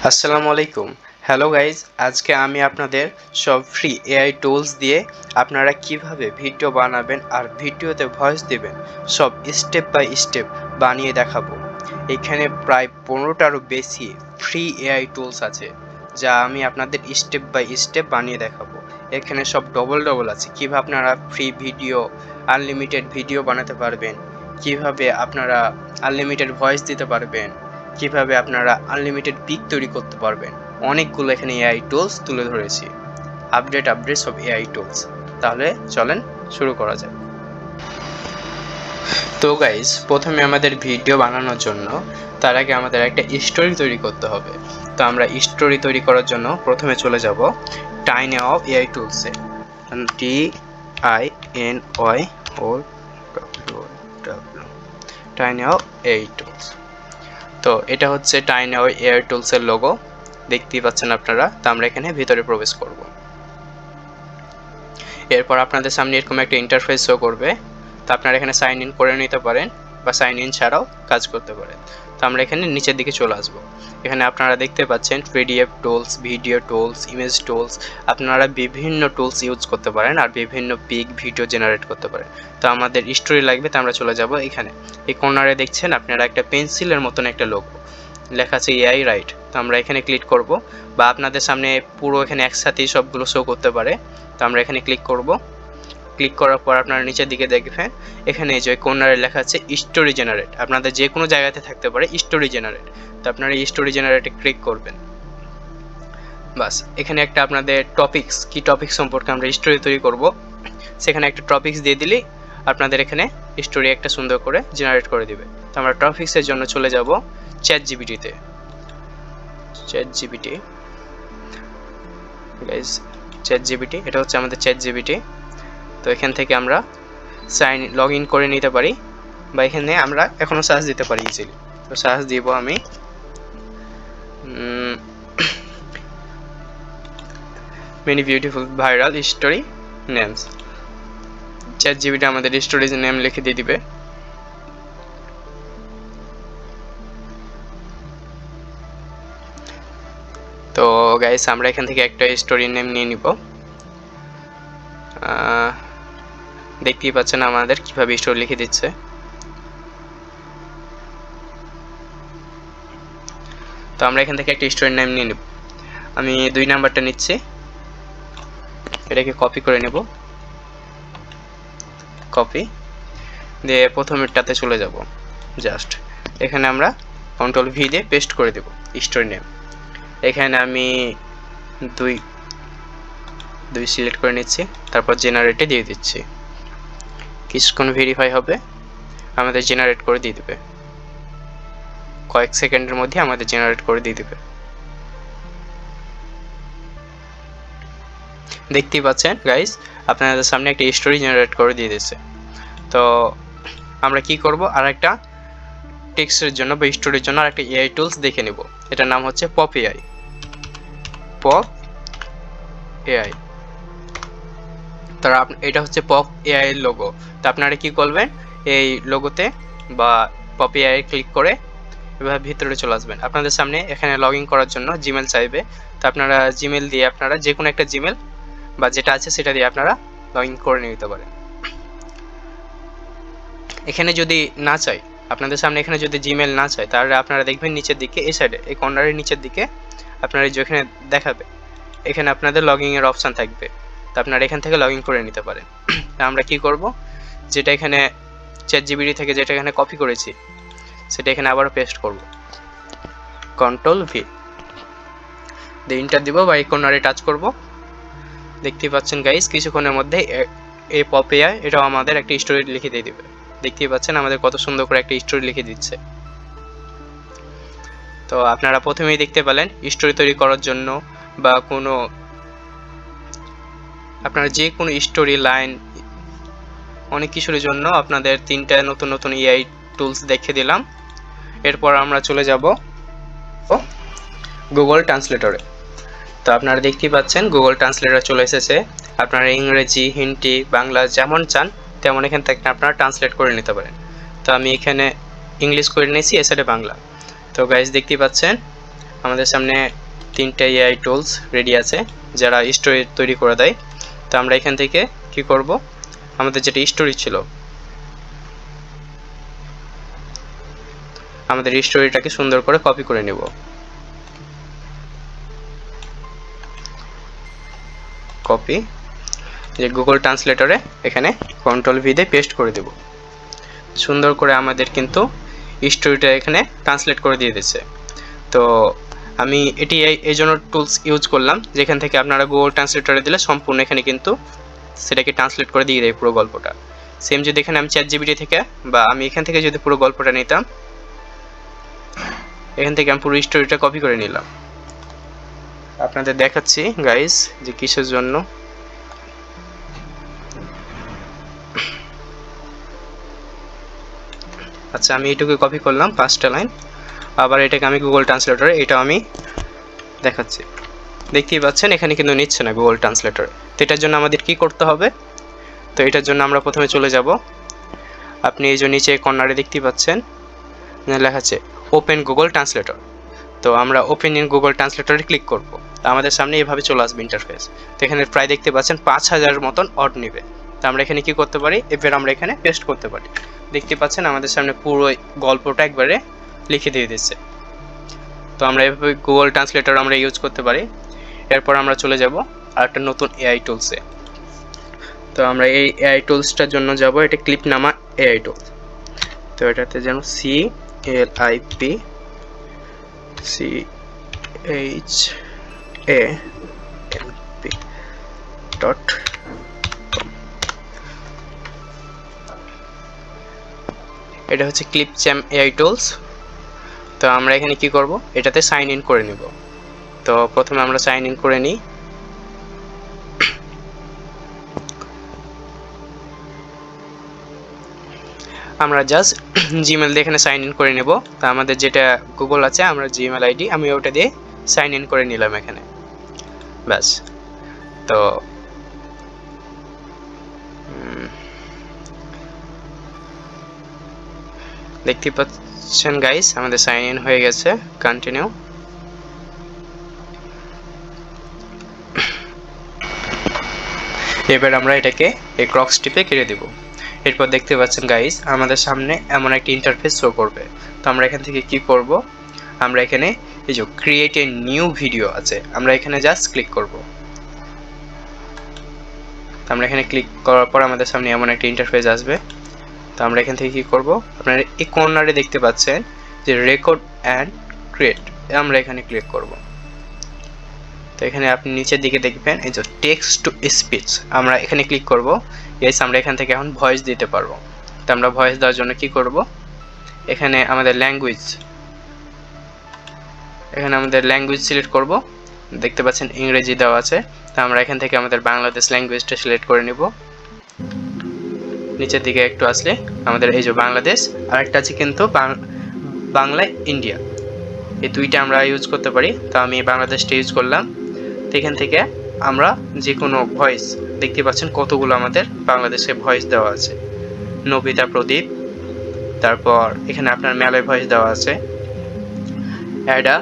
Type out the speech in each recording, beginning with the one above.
আসসালামু আলাইকুম। Hello guys, আজকে আমি আপনাদের সব ফ্রি এআই টুলস দিয়ে আপনারা কিভাবে ভিডিও বানাবেন আর ভিডিওতে ভয়েস দেবেন সব স্টেপ বাই স্টেপ বানিয়ে দেখাবো। এখানে প্রায় 15টারও বেশি ফ্রি এআই টুলস আছে যা আমি আপনাদের স্টেপ বাই স্টেপ বানিয়ে দেখাবো। এখানে সব ডবল ডবল আছে, কিভাবে আপনারা ফ্রি ভিডিও আনলিমিটেড ভিডিও বানাতে পারবেন, কিভাবে আপনারা আনলিমিটেড ভয়েস দিতে পারবেন, কিভাবে আপনারা আনলিমিটেড পিক তৈরি করতে পারবেন। অনেকগুলো এখানে এআই টুলস তুলে ধরেছি, আপডেট সব এআই টুলস। তাহলে চলেন শুরু করা যাক। তো গাইজ, প্রথমে আমাদের ভিডিও বানানোর জন্য তার আগে আমাদের একটা স্টোরি তৈরি করতে হবে। তো আমরা স্টোরি তৈরি করার জন্য প্রথমে চলে যাব টাইনেও এআই টুলসে, TINOO টাইনেও এআই টুলস। তো এটা হচ্ছে টাইনেও এআই টুলসের লোগো, দেখতেই পাচ্ছেন আপনারা। তো আমরা এখানে ভিতরে প্রবেশ করব। এরপর আপনাদের সামনে এরকম একটা ইন্টারফেস শো করবে। তো আপনারা এখানে সাইন ইন করে নিতে পারেন বা সাইন ইন ছাড়াও কাজ করতে পারেন। তো আমরা এখানে নিচের দিকে চলে আসব। এখানে আপনারা দেখতে পাচ্ছেন PDF tools, video tools, image tools. আপনারা বিভিন্ন টুলস ইউজ করতে পারেন আর বিভিন্ন পিক ভিডিও জেনারেট করতে পারেন। তো আমাদের স্টোরি লাগবে, তো আমরা চলে যাব এখানে। এই কর্নারে দেখছেন আপনারা একটা পেন্সিলের মতন একটা লোগো লেখা আছে এআই রাইট। তো আমরা এখানে ক্লিক করব, বা আপনাদের সামনে পুরো এখানে একসাথেই সবগুলো শো করতে পারে। তো আমরা এখানে ক্লিক করব। ক্লিক করার পর আপনারা নিচের দিকে দেখবেন এখানে যে কর্নারে লেখা আছে স্টোরি জেনারেট। আপনাদের যে কোনো জায়গাতে থাকতে পারে স্টোরি জেনারেট। তো আপনারা এই স্টোরি জেনারেটে ক্লিক করবেন। বাস, এখানে একটা আপনাদের টপিক্স, কি টপিক সম্পর্কে আমরা স্টোরি তৈরি করব সেখানে একটা টপিক্স দিয়ে দিলেই আপনাদের এখানে স্টোরি একটা সুন্দর করে জেনারেট করে দিবে। তো আমরা টপিক্সের জন্য চলে যাব চ্যাটজিপিটিতে। চ্যাটজিপিটি গাইস, চ্যাটজিপিটি এটা হচ্ছে আমাদের চ্যাটজিপিটি। তো এখান থেকে আমরা লগ ইন করে নিতে পারি, বা এখানে আমরা এখনও সার্চ দিতে পারি ইজিলি। তো সার্চ দিব আমি many beautiful viral story names. ChatGPT আমাদের স্টোরিজ নেম লিখে দিয়ে দিবে। তো গাইস, আমরা এখান থেকে একটা স্টোরি নেম নিয়ে নিব। দেখতেই পাচ্ছেন আমাদের কিভাবে স্টোরি লিখে দিচ্ছে। তো আমরা এখান থেকে একটা স্টোরি নেম নিয়ে নেব। আমি 2 নাম্বারটা নিচ্ছি, এটাকে কপি করে নেব। কপি দিয়ে প্রথমেরটাতে চলে যাব। জাস্ট এখানে আমরা কন্ট্রোল ভি দিয়ে পেস্ট করে দেব স্টোরি নেম। এখানে আমি 2 সিলেক্ট করে নিচ্ছি, তারপর জেনারেটে দিয়ে দিচ্ছি। কিছুক্ষণ ভেরিফাই হবে, আমাদের জেনারেট করে দিয়ে দেবে। কয়েক সেকেন্ডের মধ্যে আমাদের জেনারেট করে দিয়ে দেবে। দেখতেই পাচ্ছেন গাইস, আপনাদের সামনে একটা স্টোরি জেনারেট করে দিয়ে দিচ্ছে। তো আমরা কি করব, আর একটা টেক্সটের জন্য বা স্টোরির জন্য আর একটা এআই টুলস দেখে নেব। এটার নাম হচ্ছে পপ এআই। পপ এআই, তারা এটা হচ্ছে পপ এআই এর লোগো। তো আপনারা কি করবেন, এই লোগোতে বা পপ এআই ক্লিক করে এভাবে ভিতরে চলে আসবেন। আপনাদের সামনে এখানে লগ ইন করার জন্য জিমেল চাইবে। তো আপনারা জিমেল দিয়ে আপনারা যে কোনো একটা জিমেল বা যেটা আছে সেটা দিয়ে আপনারা লগ ইন করে নিতে পারেন। এখানে যদি না চাই, আপনাদের সামনে এখানে যদি জিমেল না চাই, তাহলে আপনারা দেখবেন নিচের দিকে এই সাইডে এই কর্নারের নিচের দিকে আপনারা যেখানে দেখাবে এখানে আপনাদের লগ ইনের অপশান থাকবে। তো আপনারা এখান থেকে লগ ইন করে নিতে পারেন। আমরা কি করব, যেটা এখানে চ্যাটজিপিটি থেকে যেটা এখানে কপি করেছি সেটা এখানে আবারও পেস্ট করব। কন্ট্রোল ভি দিয়ে ইন্টার দিব বা এই কর্নারে টাচ করব। দেখতেই পাচ্ছেন গাইস, কিছুক্ষণের মধ্যে এই পপ এআই এটাও আমাদের একটা স্টোরি লিখে দিয়ে দিবে। দেখতেই পাচ্ছেন আমাদের কত সুন্দর করে একটা স্টোরি লিখে দিচ্ছে। তো আপনারা প্রথমেই দেখতে পেলেন স্টোরি তৈরি করার জন্য বা কোনো আপনারা যে কোনো স্টোরি লাইন অনেক কিছুর জন্য আপনাদের 3টা নতুন নতুন এআই টুলস দেখে দিলাম। এরপর আমরা চলে যাব গুগল ট্রান্সলেটরে। তো আপনারা দেখতেই পাচ্ছেন গুগল ট্রান্সলেটর চলে এসেছে। আপনারা ইংরেজি, হিন্দি, বাংলা যেমন চান তেমন এখান থেকে আপনারা ট্রান্সলেট করে নিতে পারেন। তো আমি এখানে ইংলিশ করে নিয়েছি, এ সাইডে বাংলা। তো গাইস দেখতেই পাচ্ছেন আমাদের সামনে 3টা এআই টুলস রেডি আছে যারা স্টোরি তৈরি করে দেয়। তো আমরা এখান থেকে কি করব, আমাদের যেটা স্টোরি ছিল, আমাদের স্টোরিটাকে সুন্দর করে কপি করে নেব। কপি, যে গুগল ট্রান্সলেটরে এখানে কন্ট্রোল ভি দিয়ে পেস্ট করে দেব। সুন্দর করে আমাদের কিন্তু স্টোরিটা এখানে ট্রান্সলেট করে দিয়ে দিচ্ছে। তো আমি এটি এই জন্য টুলস ইউজ করলাম, যেখান থেকে আপনারা গুগল ট্রান্সলেটরে দিলে সম্পূর্ণ এখানে কিন্তু সেটাকে ট্রান্সলেট করে দিয়ে দেয় পুরো গল্পটা। সেম যদি এখানে আমি চ্যাটজিপিটি থেকে বা আমি এখান থেকে যদি পুরো গল্পটা নিতাম, এখান থেকে আমি পুরো স্টোরিটা কপি করে নিলাম। আপনাদের দেখাচ্ছি গাইস যে কিসের জন্য। আচ্ছা, আমি এটুকু কপি করলাম 5টা লাইন, আবার এটাকে আমি গুগল ট্রান্সলেটরে এটাও আমি দেখাচ্ছি। দেখতেই পাচ্ছেন এখানে কিন্তু নিচ্ছে না গুগল ট্রান্সলেটরে। তো এটার জন্য আমাদের কি করতে হবে, তো এটার জন্য আমরা প্রথমে চলে যাব, আপনি এই যে নিচে কর্নারে দেখতেই পাচ্ছেন লেখা আছে ওপেন গুগল ট্রান্সলেটর। তো আমরা ওপেন ইন গুগল ট্রান্সলেটরে ক্লিক করব। আমাদের সামনে এভাবে চলে আসবে ইন্টারফেস। তো এখানে প্রায় দেখতে পাচ্ছেন 5000 মতন অড নেবে। তো আমরা এখানে কি করতে পারি, এবার আমরা এখানে পেস্ট করতে পারি। দেখতে পাচ্ছেন আমাদের সামনে পুরো গল্পটা একবারে লিখে দিয়ে দিচ্ছে। তো আমরা এভাবে গুগল ট্রান্সলেটর আমরা ইউজ করতে পারি। এরপর আমরা চলে যাব আরেকটা নতুন এআই টুলসে। তো আমরা এই এআই টুলসটার জন্য যাব, এটা ক্লিপ নামা এআই টুলস। তো এটাতে যেন clipchamp.com, এটা হচ্ছে ক্লিপচ্যাম্প এআই টুলস। তো আমরা এখানে কি করব, এটাতে সাইন ইন করে নিব। তো প্রথমে আমরা সাইন ইন করে নিই। আমরা জাস্ট জিমেল দিয়ে এখানে সাইন ইন করে নেব। তো আমাদের যেটা গুগল আছে, আমরা জিমেল আইডি আমি ওটা দিয়ে সাইন ইন করে নিলাম এখানে, ব্যাস। তো দেখতে পাচ্ছেন গাইস আমাদের সাইন ইন হয়ে গেছে। কন্টিনিউ। এবার আমরা এটাকে এই ক্রক্স টিপে কেটে দেব। এরপর দেখতে পাচ্ছেন গাইস আমাদের সামনে এমন একটা ইন্টারফেস শো করবে। তো আমরা এখান থেকে কি করব, আমরা এখানে এই যে ক্রিয়েট এ নিউ ভিডিও আছে, আমরা এখানে জাস্ট ক্লিক করব। আমরা এখানে ক্লিক করার পর আমাদের সামনে এমন একটা ইন্টারফেস আসবে। তো আমরা এখান থেকে কি করব, আপনারা এই কর্নারে দেখতে পাচ্ছেন যে রেকর্ড অ্যান্ড ক্রিয়েট, আমরা এখানে ক্লিক করব। তো এখানে আপনি নিচের দিকে দেখবেন এই যে টেক্সট টু স্পিচ, আমরা এখানে ক্লিক করব। গাইস আমরা এখান থেকে এখন ভয়েস দিতে পারবো। তো আমরা ভয়েস দেওয়ার জন্য কি করব, এখানে আমাদের ল্যাঙ্গুয়েজ সিলেক্ট করব। দেখতে পাচ্ছেন ইংরেজি দেওয়া আছে। তো আমরা এখান থেকে আমাদের বাংলাদেশ ল্যাঙ্গুয়েজটা সিলেক্ট করে নিব। নিচের দিকে একটু আসলে আমাদের এই যে বাংলাদেশ, আর একটা আছে কিন্তু বাংলা ইন্ডিয়া, এই দুইটা আমরা ইউজ করতে পারি। তো আমি বাংলাদেশটা ইউজ করলাম। তো এখান থেকে আমরা যে কোনো ভয়েস, দেখতে পাচ্ছেন কতগুলো আমাদের বাংলাদেশে ভয়েস দেওয়া আছে, নবিতা প্রদীপ, তারপর এখানে আপনার মেলায় ভয়েস দেওয়া আছে, অ্যাডা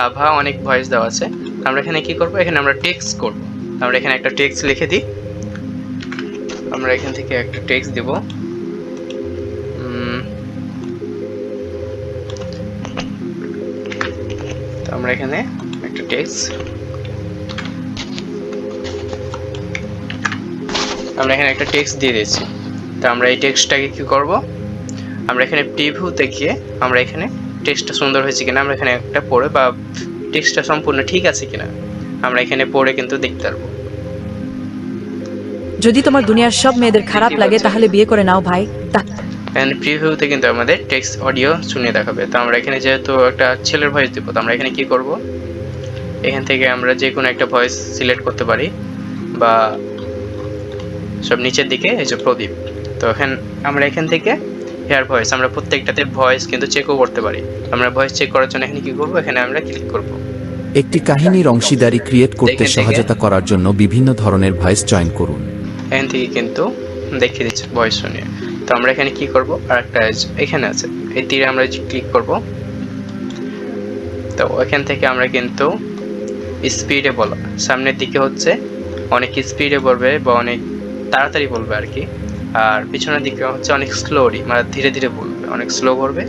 আভা, অনেক ভয়েস দেওয়া আছে। আমরা এখানে কি করব, এখানে আমরা টেক্সট করব। আমরা এখানে একটা টেক্সট লিখে দিই। আমরা এখান থেকে একটা টেক্সট দেব। তো আমরা এখানে একটা টেক্সট দিয়ে দিয়েছি। তো আমরা এই টেক্সটটাকে কি করব, আমরা এখানে প্রিভিউতে গিয়ে আমরা এখানে টেক্সটটা সুন্দর হয়েছে কিনা আমরা এখানে একটা পড়ে, বা টেক্সটটা সম্পূর্ণ ঠিক আছে কিনা আমরা এখানে পড়ে কিন্তু দেখতে পারবো। যদি তোমার দুনিয়ার সব মেয়েদের খারাপ লাগে তাহলে বিয়ে করে নাও ভাই। এন্ড প্রিভিউতে কিন্তু আমাদের টেক্সট অডিও শুনিয়ে দেখাবে। তো আমরা এখানে যেহেতু একটা ছেলের ভয়েস দেব, তো আমরা এখানে কি করব, এখান থেকে আমরা যে কোনো একটা ভয়েস সিলেক্ট করতে পারি, বা সব নিচের দিকে এই যে প্রদীপ। তো আমরা এখান থেকে হেয়ার ভয়েস, আমরা প্রত্যেকটাতে ভয়েস কিন্তু চেকও করতে পারি। আমরা ভয়েস চেক করার জন্য এখানে কি করব, এখানে আমরা ক্লিক করব। একটি কাহিনীর অংশীদারি ক্রিয়েট করতে সহায়তা করার জন্য বিভিন্ন ধরনের ভয়েস চয়ন করুন। এখান থেকে কিন্তু দেখিয়ে দিচ্ছে ভয়েস শুনিয়ে। তো আমরা এখানে কি করব, আর একটা এখানে আছে এই তীরে আমরা ক্লিক করব। তো ওইখান থেকে আমরা কিন্তু স্পিডে বলা, সামনের দিকে হচ্ছে অনেক স্পিডে বলবে বা অনেক তাড়াতাড়ি বলবে আর কি, আর পিছনের দিকে হচ্ছে অনেক স্লোলি মানে ধীরে ধীরে বলবে, অনেক স্লো করবে।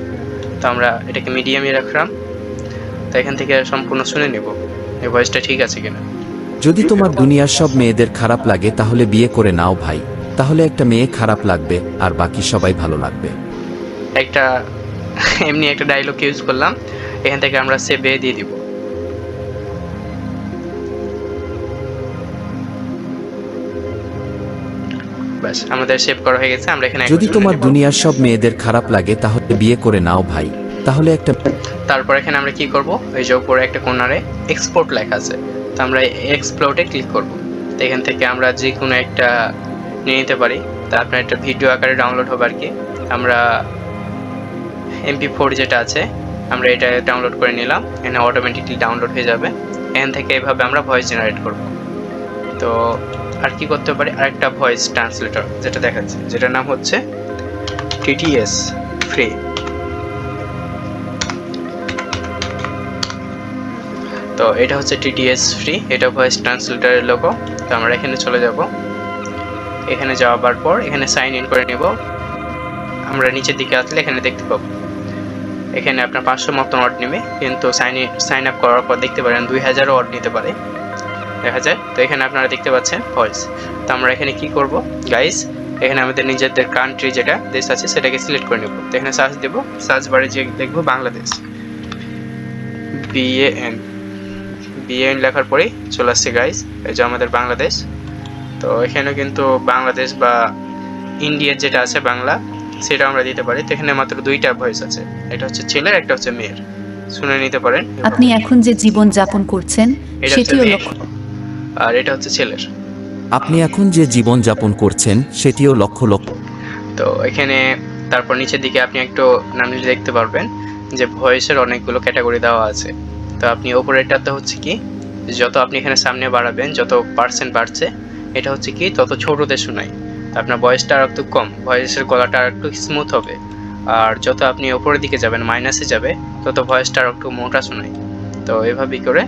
তো আমরা এটাকে মিডিয়ামে রাখলাম। তো এখান থেকে সম্পূর্ণ শুনে নেব এই ভয়েসটা ঠিক আছে কিনা। যদি তোমার দুনিয়ার সব মেয়েদের খারাপ লাগে তাহলে বিয়ে করে নাও ভাই, তাহলে একটা মেয়ে খারাপ লাগবে আর বাকি সবাই ভালো লাগবে। একটা এমনি একটা ডায়লগ ইউজ করলাম, এখান থেকে আমরা সেভে দিয়ে দিব। বাস আমাদের সেভ করা হয়ে গেছে। আমরা এখানে যদি তোমার দুনিয়ার সব মেয়েদের খারাপ লাগে তাহলে বিয়ে করে নাও ভাই, তাহলে একটা। তারপর এখানে আমরা কি করব, এই যে উপরে একটা কোণারে এক্সপোর্ট লেখা আছে, তো আমরা এক্সপোর্টে ক্লিক করব। তো এখান থেকে আমরা যে কোনো একটা নিয়ে নিতে পারি। তা আপনার একটা ভিডিও আকারে ডাউনলোড হবে আর কি। আমরা MP4 যেটা আছে আমরা এটা ডাউনলোড করে নিলাম, এখানে অটোমেটিকলি ডাউনলোড হয়ে যাবে। এখান থেকে এইভাবে আমরা ভয়েস জেনারেট করব। তো আর কি করতে পারি, আরেকটা ভয়েস ট্রান্সলেটর যেটা দেখাচ্ছে, যেটার নাম হচ্ছে TTS ফ্রি। তো এটা হচ্ছে TTS ফ্রি, এটা ভয়েস ট্রান্সলেটরের লোগো। তো আমরা এখানে চলে যাব, এখানে যাওয়ার পর এখানে সাইন ইন করে নেব। আমরা নিচের দিকে আসলে এখানে দেখতে পাবো এখানে আপনার 500 মতন অড নেবে, কিন্তু সাইন আপ করার পর দেখতে পারেন 2000 অড নিতে পারে, দেখা যায়। তো এখানে আপনারা দেখতে পাচ্ছেন ভয়েস। তো আমরা এখানে কি করব গাইস, এখানে আমাদের নিজেদের কান্ট্রি যেটা দেশ আছে সেটাকে সিলেক্ট করে নেব। তো এখানে সার্চ দেব, সার্চ বারে যে দেখব বাংলাদেশ, BAN লেখার পরেই চলে আসছে গাইস, এই যে আমাদের বাংলাদেশ। তো এখানে কিন্তু বাংলাদেশ বা ইন্ডিয়ার যেটা আছে বাংলা সেটা আমরা দিতে পারি। তো এখানে মাত্র দুইটা ভয়েস আছে, এটা হচ্ছে ছেলের, একটা হচ্ছে মেয়ের, শুনে নিতে পারেন। আপনি এখন যে জীবন যাপন করছেন এটা হচ্ছে সেটিও মেয়ের, লক্ষ্য আর এটা হচ্ছে ছেলের। আপনি এখন যে জীবন যাপন করছেন সেটিও লক্ষ লক্ষ। তো এখানে তারপর নিচের দিকে আপনি একটু নামলে দেখতে পারবেন যে ভয়েসের অনেকগুলো ক্যাটাগরি দেওয়া আছে। তো আপনি ওপরেরটাতে হচ্ছে কি, যত আপনি এখানে সামনে বাড়াবেন, যত পার্সেন্ট বাড়ছে, এটা হচ্ছে কি তত ছোটতে শোনায়। তো আপনার ভয়েসটা আর একটু কম, ভয়েসের গলাটা আর একটু স্মুথ হবে। আর যত আপনি ওপরের দিকে যাবেন, মাইনাসে যাবে, তত ভয়েসটা আর একটু মোটা শোনায়। তো এভাবেই করে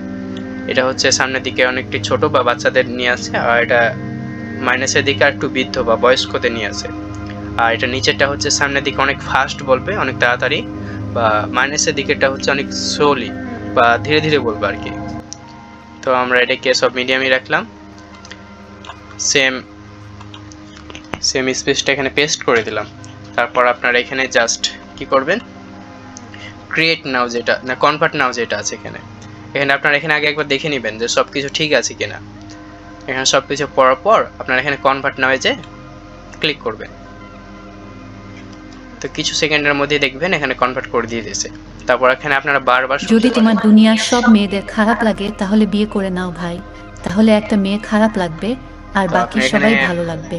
এটা হচ্ছে সামনের দিকে অনেকটি ছোট বা বাচ্চাদের নিয়ে আসে, আর এটা মাইনাসের দিকে আর একটু বৃদ্ধ বা বয়স্কদের নিয়ে আসে। আর এটা নিচেরটা হচ্ছে সামনের দিকে অনেক ফাস্ট বলবে, অনেক তাড়াতাড়ি, বা মাইনাসের দিকেরটা হচ্ছে অনেক স্লোলি বা ধীরে ধীরে বলবে আর কি। তো আমরা এটাকে সব মিডিয়ামই রাখলাম। সেম স্পেসটা এখানে পেস্ট করে দিলাম। তারপর আপনারা এখানে জাস্ট কি করবেন, ক্রিয়েট নাও যেটা না কনভার্ট নাও যেটা আছে এখানে আপনারা এখানে আগে একবার দেখে নেবেন যে সব কিছু ঠিক আছে কিনা। এখানে সব কিছু পড়ার পর আপনারা এখানে কনভার্ট নাও যে ক্লিক করবেন। তো কিছু সেকেন্ডের মধ্যে দেখবেন এখানে কনভার্ট করে দিয়ে দিয়েছে। তারপর এখানে আপনারা বারবার যদি তোমার দুনিয়ার সব মেয়েদের খারাপ লাগে তাহলে বিয়ে করে নাও ভাই, তাহলে একটা মেয়ে খারাপ লাগবে আর বাকি সবাই ভালো লাগবে।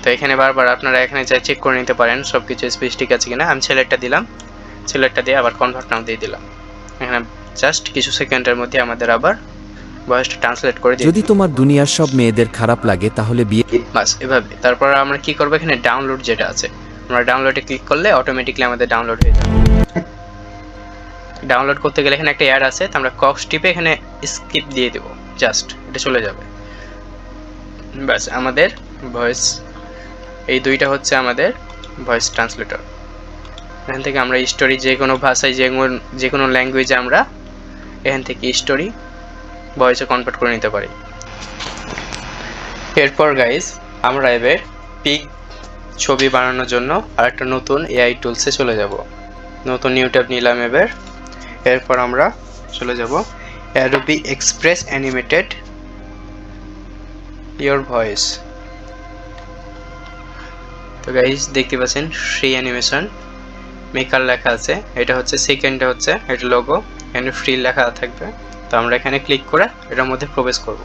তো এখানে বারবার আপনারা এখানে যা চেক করে নিতে পারেন সবকিছু স্পেস ঠিক আছে কিনা। আমি ছেলেরটা দিলাম, ছেলেরটা দিয়ে আবার কনভার্ট নাও দিয়ে দিলাম। এখানে জাস্ট কিছু সেকেন্ডের মধ্যে আমাদের আবার ভয়েসটা ট্রান্সলেট করে দিয়ে। যদি তোমার দুনিয়ার সব মেয়েদের খারাপ লাগে তাহলে বিয়ে। বাস এভাবে। তারপর আমরা কি করব, এখানে ডাউনলোড যেটা আছে আমরা ডাউনলোডে ক্লিক করলে অটোমেটিকলি আমাদের ডাউনলোড হয়ে যাবে। ডাউনলোড করতে গেলে এখানে একটা অ্যাড আছে, তো আমরা কক্স টিপে এখানে স্কিপ দিয়ে দেব, জাস্ট এটা চলে যাবে। বাস আমাদের ভয়েস এই দুইটা হচ্ছে আমাদের ভয়েস ট্রান্সলেটর। এখান থেকে আমরা স্টোরি যে কোনো ভাষায় যে কোনো ল্যাঙ্গুয়েজে আমরা এখান থেকে স্টোরি ভয়েসে কনভার্ট করে নিতে পারি। এরপর গাইস আমরা এবার পিক ছবি বানানোর জন্য আরেকটা নতুন AI টুলসে চলে যাব। নতুন নিউ ট্যাব নিলাম এবার। এরপর আমরা চলে যাব Adobe Express Animated Your Voice। তো গাইস দেখতে পাচ্ছেন ফ্রি অ্যানিমেশন মেকার লেখা আছে, এটা হচ্ছে সেকেন্ডে হচ্ছে এটা লোগো, এখানে ফ্রি লেখা থাকবে। তো আমরা এখানে ক্লিক করে এটার মধ্যে প্রবেশ করব।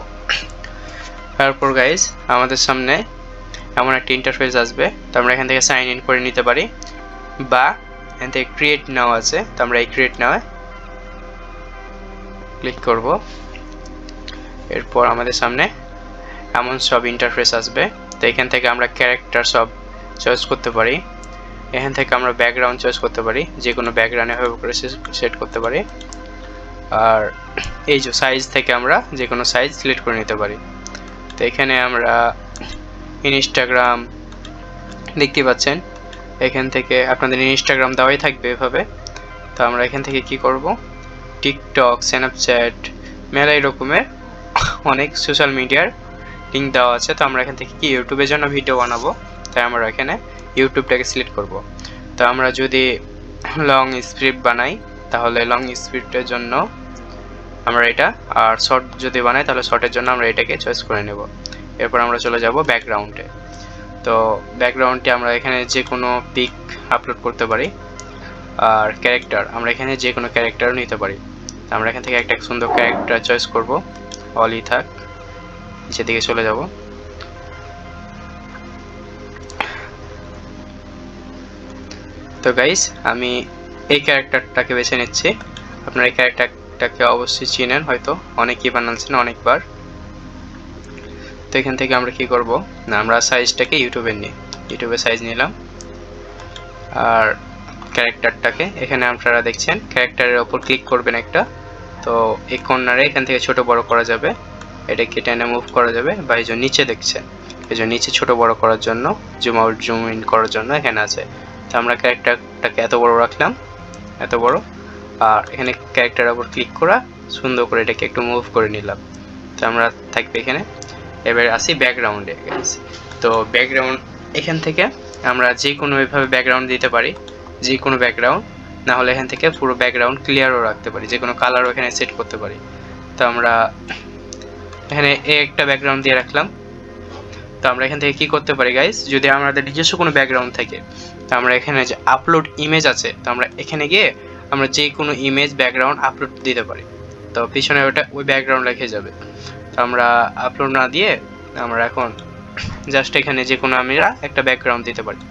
তারপর গাইস আমাদের সামনে এমন একটা ইন্টারফেস আসবে, তো আমরা এখান থেকে সাইন ইন করে নিতে পারি, বা এখান থেকে ক্রিয়েট নাও আছে, তো আমরা এই ক্রিয়েট নাওয়ে ক্লিক করব। এরপর আমাদের সামনে এমন সব ইন্টারফেস আসবে। তো এখান থেকে আমরা ক্যারেক্টার সব চয়েস করতে পারি, এখান থেকে আমরা ব্যাকগ্রাউন্ড চয়েস করতে পারি, যে কোনো ব্যাকগ্রাউন্ডে এভাবে করে সেট করতে পারি। আর এই যে সাইজ থেকে আমরা যে কোনো সাইজ সিলেক্ট করে নিতে পারি। তো এখানে আমরা ইনস্টাগ্রাম দেখতে পাচ্ছেন, এখান থেকে আপনাদের ইনস্টাগ্রাম দেওয়াই থাকবে এভাবে। তো আমরা এখান থেকে কি করব, টিকটক, স্ন্যাপচ্যাট, মেলাই রকমের অনেক সোশ্যাল মিডিয়ার লিঙ্ক দেওয়া আছে। তো আমরা এখান থেকে কি ইউটিউবের জন্য ভিডিও বানাবো, তাই আমরা এখানে ইউটিউবটাকে সিলেক্ট করব। তো আমরা যদি লং স্ক্রিপ্ট বানাই তাহলে লং স্ক্রিপ্টের জন্য আমরা এটা, আর শর্ট যদি বানাই তাহলে শর্টের জন্য আমরা এটাকে চয়েস করে নেব। এরপর আমরা চলে যাব ব্যাকগ্রাউন্ডে। তো ব্যাকগ্রাউন্ডে আমরা এখানে যে কোনো পিক আপলোড করতে পারি, আর ক্যারেক্টার আমরা এখানে যে কোনো ক্যারেক্টারও নিতে পারি। তো আমরা এখান থেকে একটা সুন্দর ক্যারেক্টার চয়েস করব, অলি থাক, নিচের দিকে চলে যাব। তো গাইস আমি এই ক্যারেক্টারটাকে বেছে নিচ্ছি। আপনারা এই ক্যারেক্টারটাকে অবশ্যই চিনেন, হয়তো অনেকেই বানাচ্ছেন অনেকবার। তো এখান থেকে আমরা কি করব না, আমরা সাইজটাকে ইউটিউবে সাইজ নিলাম। আর ক্যারেক্টারটাকে এখানে আপনারা দেখছেন ক্যারেক্টারের ওপর ক্লিক করবেন একটা, তো এই কর্নারে এখান থেকে ছোট বড় করা যাবে, এটাকে টেনে মুভ করা যাবে, বা এই যে নিচে দেখছেন এই যে নিচে ছোট বড় করার জন্য, জুম আউট জুম ইন করার জন্য এখানে আছে। তো আমরা ক্যারেক্টারটাকে এত বড় রাখলাম, এত বড়, আর এখানে ক্যারেক্টারের ওপর ক্লিক করা সুন্দর করে এটাকে একটু মুভ করে নিলাম। তো আমরা থাকবে এখানে। এবার আসি ব্যাকগ্রাউন্ডে। তো ব্যাকগ্রাউন্ড এখান থেকে আমরা যে কোনো এভাবে ব্যাকগ্রাউন্ড দিতে পারি, যে কোনো ব্যাকগ্রাউন্ড, না হলে এখান থেকে পুরো ব্যাকগ্রাউন্ড ক্লিয়ারও রাখতে পারি, যে কোনো কালারও এখানে সেট করতে পারি। তো আমরা এখানে একটা ব্যাকগ্রাউন্ড দিয়ে রাখলাম। তো আমরা এখান থেকে কি করতে পারি গাইস, যদি আমাদের নিজস্ব কোনো ব্যাকগ্রাউন্ড থাকে, তো আমরা এখানে যে আপলোড ইমেজ আছে, তো আমরা এখানে গিয়ে আমরা যে কোনো ইমেজ ব্যাকগ্রাউন্ড আপলোড দিতে পারি। তো পিছনে ওটা ওই ব্যাকগ্রাউন্ড রেখে যাবে। তো আমরা আপলোড না দিয়ে আমরা এখন জাস্ট এখানে যে কোনো আমরা একটা ব্যাকগ্রাউন্ড দিতে পারি।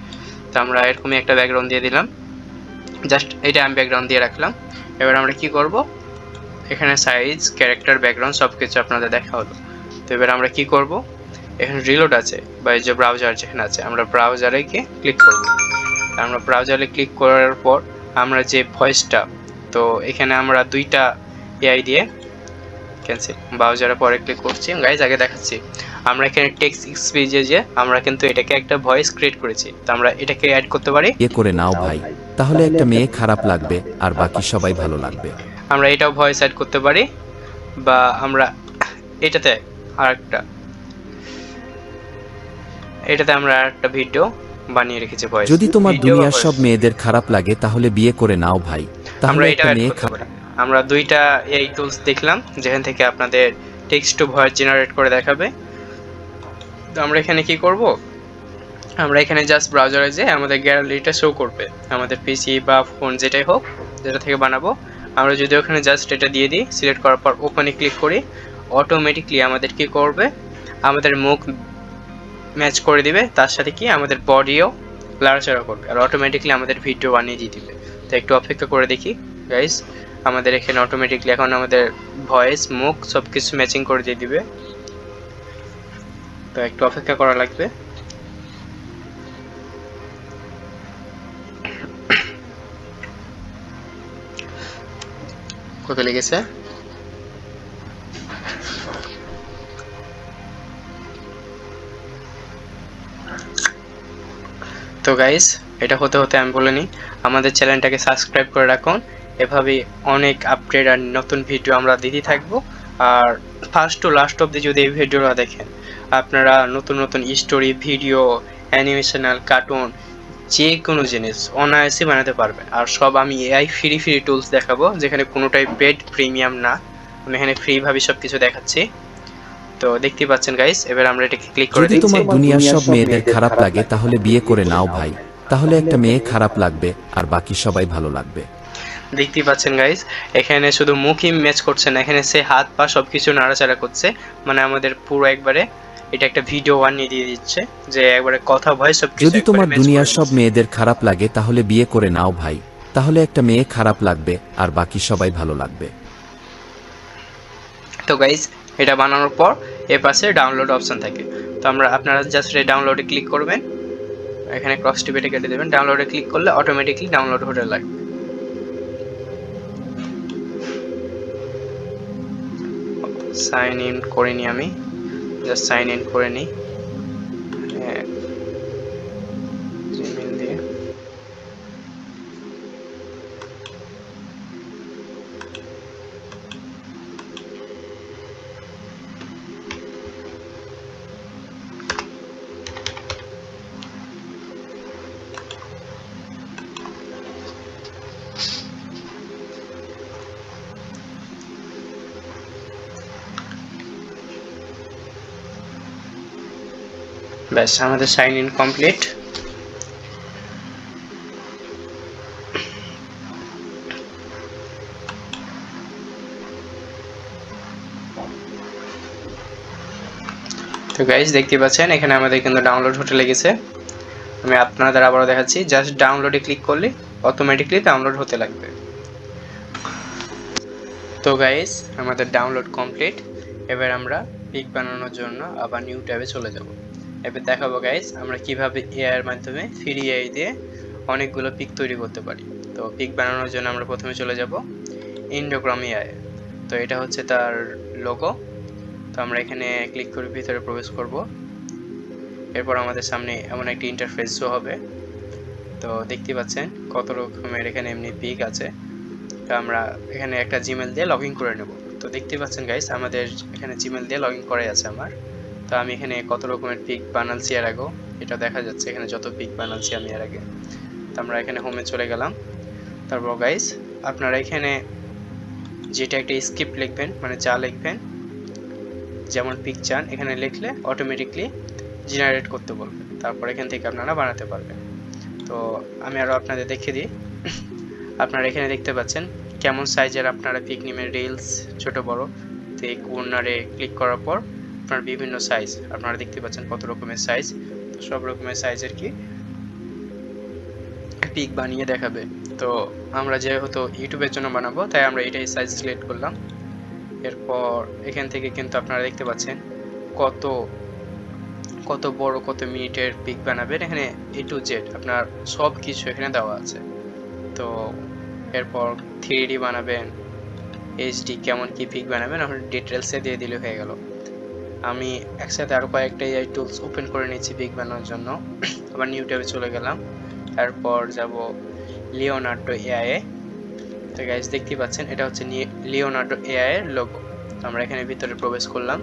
তো আমরা এরকমই একটা ব্যাকগ্রাউন্ড দিয়ে দিলাম, জাস্ট এটা আমি ব্যাকগ্রাউন্ড দিয়ে রাখলাম। এবার আমরা কি করব, এখানে সাইজ, ক্যারেক্টার, ব্যাকগ্রাউন্ড সব কিছু আপনাদের দেখা হলো। তো এবার আমরা কি করব, এখানে রিলোড আছে বা এই যে ব্রাউজার যেখানে আছে, আমরা ব্রাউজারে গিয়ে ক্লিক করব। আমরা ব্রাউজারে ক্লিক করার পর আমরা যে ভয়েসটা, তো এখানে আমরা দুইটা এআই দিয়ে ক্যান্সেল, ব্রাউজারে পরে ক্লিক করছি। গাইজ আগে দেখাচ্ছি, আমরা এখানে টেক্সট স্পিচে যে আমরা কিন্তু এটাকে একটা ভয়েস ক্রিয়েট করেছি, তো আমরা এটাকে অ্যাড করতে পারি। বিয়ে করে নাও ভাই, তাহলে একটা মেয়ে খারাপ লাগবে আর বাকি সবাই ভালো লাগবে। আমরা এটাও ভয়েস অ্যাড করতে পারি, বা আমরা এটাতে আমরা একটা ভিডিও বানিয়ে রেখেছি ভয়েস। যদি তোমার দুনিয়ার সব মেয়েদের খারাপ লাগে তাহলে বিয়ে করে নাও ভাই, তাহলে আমরা একটা মেয়ে খারাপ। আমরা দুইটা এই টুলস দেখলাম যেখান থেকে আপনাদের টেক্সট টু ভয়েস জেনারেট করে দেখাবে। তো আমরা এখানে কি করব, আমরা এখানে জাস্ট ব্রাউজারে যে আমাদের গ্যালারিটা শো করবে, আমাদের পিসি বা ফোন যেটাই হোক, যেটা থেকে বানাবো। আমরা যদি ওখানে জাস্ট এটা দিয়ে দিই, সিলেক্ট করার পর ওপেনে ক্লিক করি, অটোমেটিকলি আমাদের কি করবে, আমাদের মুখ ম্যাচ করে দিবে, তার সাথে কি আমাদের বডিও লাড়াচাড়া করবে, আর অটোমেটিকলি আমাদের ভিডিও বানিয়ে দিয়ে দিবে। তো একটু অপেক্ষা করে দেখি গাইস, আমাদের এখানে অটোমেটিকলি এখন আমাদের ভয়েস, মুখ সব কিছু ম্যাচিং করে দিয়ে দিবে। তো একটু অপেক্ষা করা লাগবে। কত লেগেছে? তো গাইস এটা হতে হতে আমি বলে নিই, আমাদের চ্যানেলটাকে সাবস্ক্রাইব করে রাখুন। এভাবেই অনেক আপডেট আর নতুন ভিডিও আমরা দিতে থাকবো। আর ফার্স্ট টু লাস্ট অবধি যদি এই ভিডিওটা দেখেন, আপনারা নতুন নতুন স্টোরি, ভিডিও, অ্যানিমেশনাল, কার্টুন, যে কোনো জিনিস অনায়াসে বানাতে পারবেন। আর সব আমি এআই ফ্রি টুলস দেখাবো, যেখানে কোনোটাই পেড প্রিমিয়াম না, আমি এখানে ফ্রিভাবে সব কিছু দেখাচ্ছি। তো দেখতে পাচ্ছেন গাইস, এবার আমরা এটাকে ক্লিক করে যদি দিচ্ছি। তোমার দুনিয়ার সব মেয়েদের খারাপ লাগে তাহলে বিয়ে করে নাও ভাই, তাহলে একটা মেয়ে খারাপ লাগবে আর বাকি সবাই ভালো লাগবে। দেখতে পাচ্ছেন গাইস, এখানে শুধু মুখই ম্যাচ করছে না, এখানে সে হাত পা সবকিছু নাড়াচাড়া করছে, মানে আমাদের পুরো একবারে এটা একটা ভিডিও বানিয়ে দিয়ে দিচ্ছে, যে একবারে কথা ভয়েস সবকিছু। যদি তোমার দুনিয়ার সব মেয়েদের খারাপ লাগে তাহলে বিয়ে করে নাও ভাই, তাহলে একটা মেয়ে খারাপ লাগবে আর বাকি সবাই ভালো লাগবে। তো গাইস এটা বানানোর পর এর পাশে ডাউনলোড অপশন থাকে, তো আপনারা জাস্ট এই ডাউনলোডে ক্লিক করবেন, এখানে ক্রস টিপে কেটে দেবেন। ডাউনলোডে ক্লিক করলে অটোমেটিকলি ডাউনলোড হতে লাগবে। সাইন ইন করে নিই, আমি জাস্ট সাইন ইন করে নিই জিমেল দিয়ে। ব্যাস, আমাদের সাইন ইন কমপ্লিট। তো গাইজ দেখতে পাচ্ছেন এখানে আমাদের কিন্তু ডাউনলোড হতে লেগেছে। আমি আপনাদের আবারও দেখাচ্ছি, জাস্ট ডাউনলোডে ক্লিক করলে অটোমেটিকলি ডাউনলোড হতে লাগবে। তো গাইজ আমাদের ডাউনলোড কমপ্লিট। এবার আমরা পিক বানানোর জন্য আবার নিউ ট্যাবে চলে যাব। এবার দেখাবো গাইজ আমরা কিভাবে এআই এর মাধ্যমে ফ্রি এআই দিয়ে অনেকগুলো পিক তৈরি করতে পারি। তো পিক বানানোর জন্য আমরা প্রথমে চলে যাব ইন্ডোগ্রাম এআই। তো এটা হচ্ছে তার লোগো। তো আমরা এখানে ক্লিক করে ভিতরে প্রবেশ করব। এরপর আমাদের সামনে এমন একটি ইন্টারফেস শো হবে। তো দেখতে পাচ্ছেন কত রকমের এখানে এমনি পিক আছে। তো আমরা এখানে একটা জিমেল দিয়ে লগ ইন করে নেব। তো দেখতে পাচ্ছেন গাইস আমাদের এখানে জিমেল দিয়ে লগ ইন করাই আছে আমার। তো আমি এখানে কত রকমের পিক বানাচ্ছি এর আগে, এটা দেখা যাচ্ছে এখানে যত পিক বানাচ্ছি আমি এর আগে। তো আমরা এখানে হোমে চলে গেলাম। তারপর গাইস আপনারা এখানে যেটা একটা স্ক্রিপ্ট লিখবেন, মানে যা লিখবেন, যেমন পিক চান এখানে লিখলে অটোমেটিকলি জেনারেট করতে বলবে। তারপর এখান থেকে আপনারা বানাতে পারবেন। তো আমি আরও আপনাদের দেখিয়ে দিই। আপনারা এখানে দেখতে পাচ্ছেন কেমন সাইজের আপনারা পিক নেবেন, রিলস, ছোট বড়। তো এই কর্নারে ক্লিক করার পর আপনার বিভিন্ন সাইজ আপনারা দেখতে পাচ্ছেন কত রকমের সাইজ। তো সব রকমের সাইজের কি পিক বানিয়ে দেখাবে। তো আমরা যেহেতু ইউটিউবের জন্য বানাবো তাই আমরা এটাই সাইজ সিলেক্ট করলাম। এরপর এখান থেকে কিন্তু আপনারা দেখতে পাচ্ছেন কত কত বড় কত মিনিটের পিক বানাবেন, এখানে এ টু জেড আপনার সব কিছু এখানে দেওয়া আছে। তো এরপর 3D বানাবেন, এইচডি কেমন কি পিক বানাবেন আপনার ডিটেলসে দিয়ে দিলে হয়ে গেল। আমি একসাথে আরও কয়েকটা এআই টুলস ওপেন করে নিচ্ছি পিক বানানোর জন্য। আবার নিউ ট্যাবে চলে গেলাম। তারপর যাব লিওনার্ডো এআই এ। তো গাইস দেখতে পাচ্ছেন এটা হচ্ছে লিওনার্ডো এআই এর লোগো। আমরা এখানে ভিতরে প্রবেশ করলাম।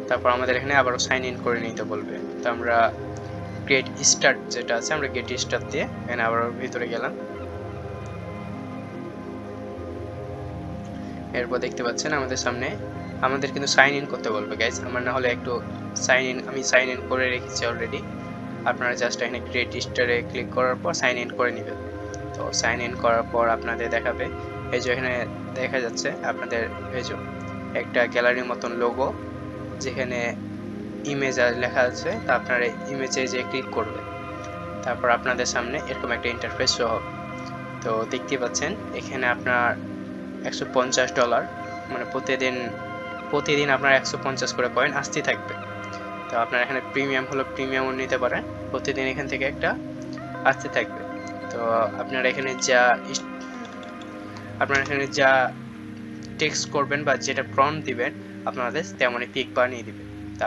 তারপর আমাদের এখানে আবারও সাইন ইন করে নিতে বলবে। তো আমরা গেট স্টার্ট যেটা আছে আমরা গেট স্টার্ট দিয়ে এখানে আবার ভিতরে গেলাম। এরপর দেখতে পাচ্ছেন আমাদের সামনে আমাদের কিন্তু সাইন ইন করতে বলবে গাইস। আমার না হলে একটু আমি সাইন ইন করে রেখেছি অলরেডি। আপনারা জাস্ট এখানে গেট স্টারে ক্লিক করার পর সাইন ইন করে নেবেন। তো সাইন ইন করার পর আপনাদের দেখাবে এই যে এখানে দেখা যাচ্ছে আপনাদের এই যে একটা গ্যালারির মতন লোগো যেখানে ইমেজ লেখা আছে। তা আপনারা ইমেজে যে ক্লিক করবেন তারপর আপনাদের সামনে এরকম একটা ইন্টারফেস শো হবে। তো দেখতে পাচ্ছেন এখানে আপনার $150 মানে প্রতিদিন আপনার 150 করে কয়েন আসতেই থাকবে। তো আপনার এখানে প্রিমিয়াম হলো প্রিমিয়ামও নিতে পারেন, প্রতিদিন এখান থেকে একটা আসতে থাকবে। তো আপনারা এখানে যা টেক্সট করবেন বা যেটা প্রম্পট দিবেন আপনাদের তেমনই পিক বানিয়ে দিবে। তো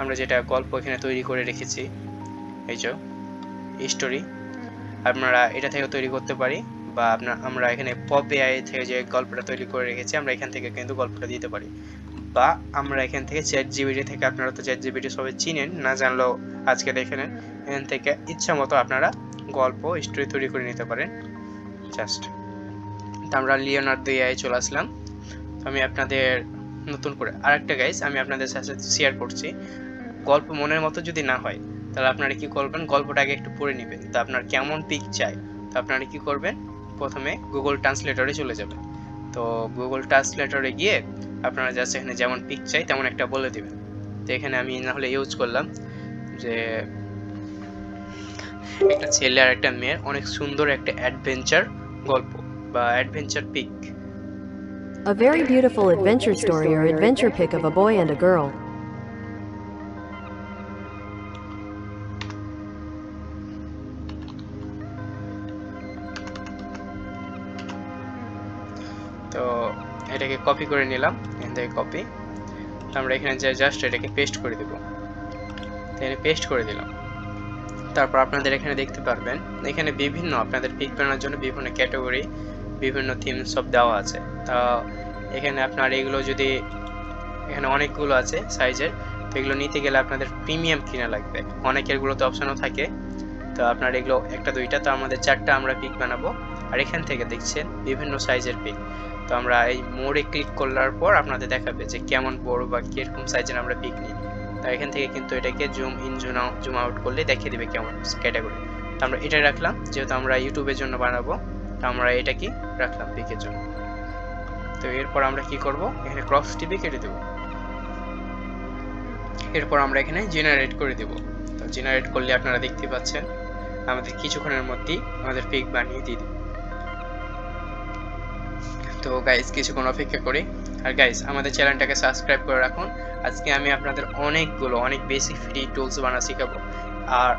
আমরা যেটা গল্প এখানে তৈরি করে রেখেছি এই যে স্টোরি, আপনারা এটা থেকে তৈরি করতে পারি বা আমরা এখানে পপ এআই থেকে যে গল্পটা তৈরি করে রেখেছি আমরা এখান থেকে কিন্তু গল্পটা দিতে পারি। বা আমরা এখান থেকে চ্যাট জিপিটি থেকে, আপনারা তো চ্যাট জিপিটি সবাই চিনেন, না জানলেও আজকে দেখে নেন, এখান থেকে ইচ্ছা মতো আপনারা গল্প স্টোরি তৈরি করে নিতে পারেন জাস্ট। তো আমরা লিওনার্দো এআই চলে আসলাম। তো আমি আপনাদের নতুন করে আরেকটা গাইস আমি আপনাদের সাথে শেয়ার করছি। গল্প মনের মতো যদি না হয় তাহলে আপনারা কি করবেন, গল্পটা আগে একটু পড়ে নেবেন। তো আপনার কেমন পিক চাই তো আপনারা কি করবেন, প্রথমে গুগল ট্রান্সলেটরে চলে যাবেন। তো গুগল ট্রান্সলেটরে গিয়ে আপনারা জাস্ট এখানে যেমন পিক চাই তেমন একটা বলে দেবেন। তো এখানে আমি না হলে ইউজ করলাম যে একটা ছেলে আর একটা মেয়ের অনেক সুন্দর একটা অ্যাডভেঞ্চার গল্প বা adventure pic. A very beautiful adventure story or adventure pic of a boy and a girl. তো এটাকে কপি করে নিলাম, এখান থেকে কপি। আমরা এখানে যে জাস্ট এটাকে পেস্ট করে দেব, এখানে পেস্ট করে দিলাম। তারপর আপনাদের এখানে দেখতে পারবেন এখানে বিভিন্ন আপনাদের পিক বানানোর জন্য বিভিন্ন ক্যাটাগরি, বিভিন্ন থিম সব দেওয়া আছে। তা এখানে আপনার এগুলো যদি এখানে অনেকগুলো আছে সাইজের, তো এগুলো নিতে গেলে আপনাদের প্রিমিয়াম কিনা লাগবে। অনেকের গুলোতে অপশনও থাকে, তো আপনার এগুলো একটা দুইটা, তো আমাদের 4টা আমরা পিক বানাবো। আর এখান থেকে দেখছেন বিভিন্ন সাইজের পিক। তো আমরা এই মোড়ে ক্লিক করার পর আপনাদের দেখাবে যে কেমন বড় বা কিরকম সাইজের আমরা পিক নিই। তো এখান থেকে কিন্তু এটাকে জুম ইন জুম আউট করলে দেখিয়ে দিবে কেমন ক্যাটাগরি। তো আমরা এটা রাখলাম, যেহেতু আমরা ইউটিউবের জন্য বানাবো, তো আমরা এটা কি রাখলাম পিকের জন্য। তো এরপর আমরা কি করব, এখানে ক্রস টিপে কেটে দেব। এরপর আমরা এখানে জেনারেট করে দেব। তো জেনারেট করলে আপনারা দেখতে পাচ্ছেন আমাদের কিছুক্ষণের মধ্যেই আমাদের পিক বানিয়ে দিয়ে দিবে। তো গাইস কিছুক্ষণ অপেক্ষা করি। আর গাইস আমাদের চ্যানেলটাকে সাবস্ক্রাইব করে রাখুন। আজকে আমি আপনাদের অনেক বেসিক ফ্রি টুলস বানানো শেখাবো, আর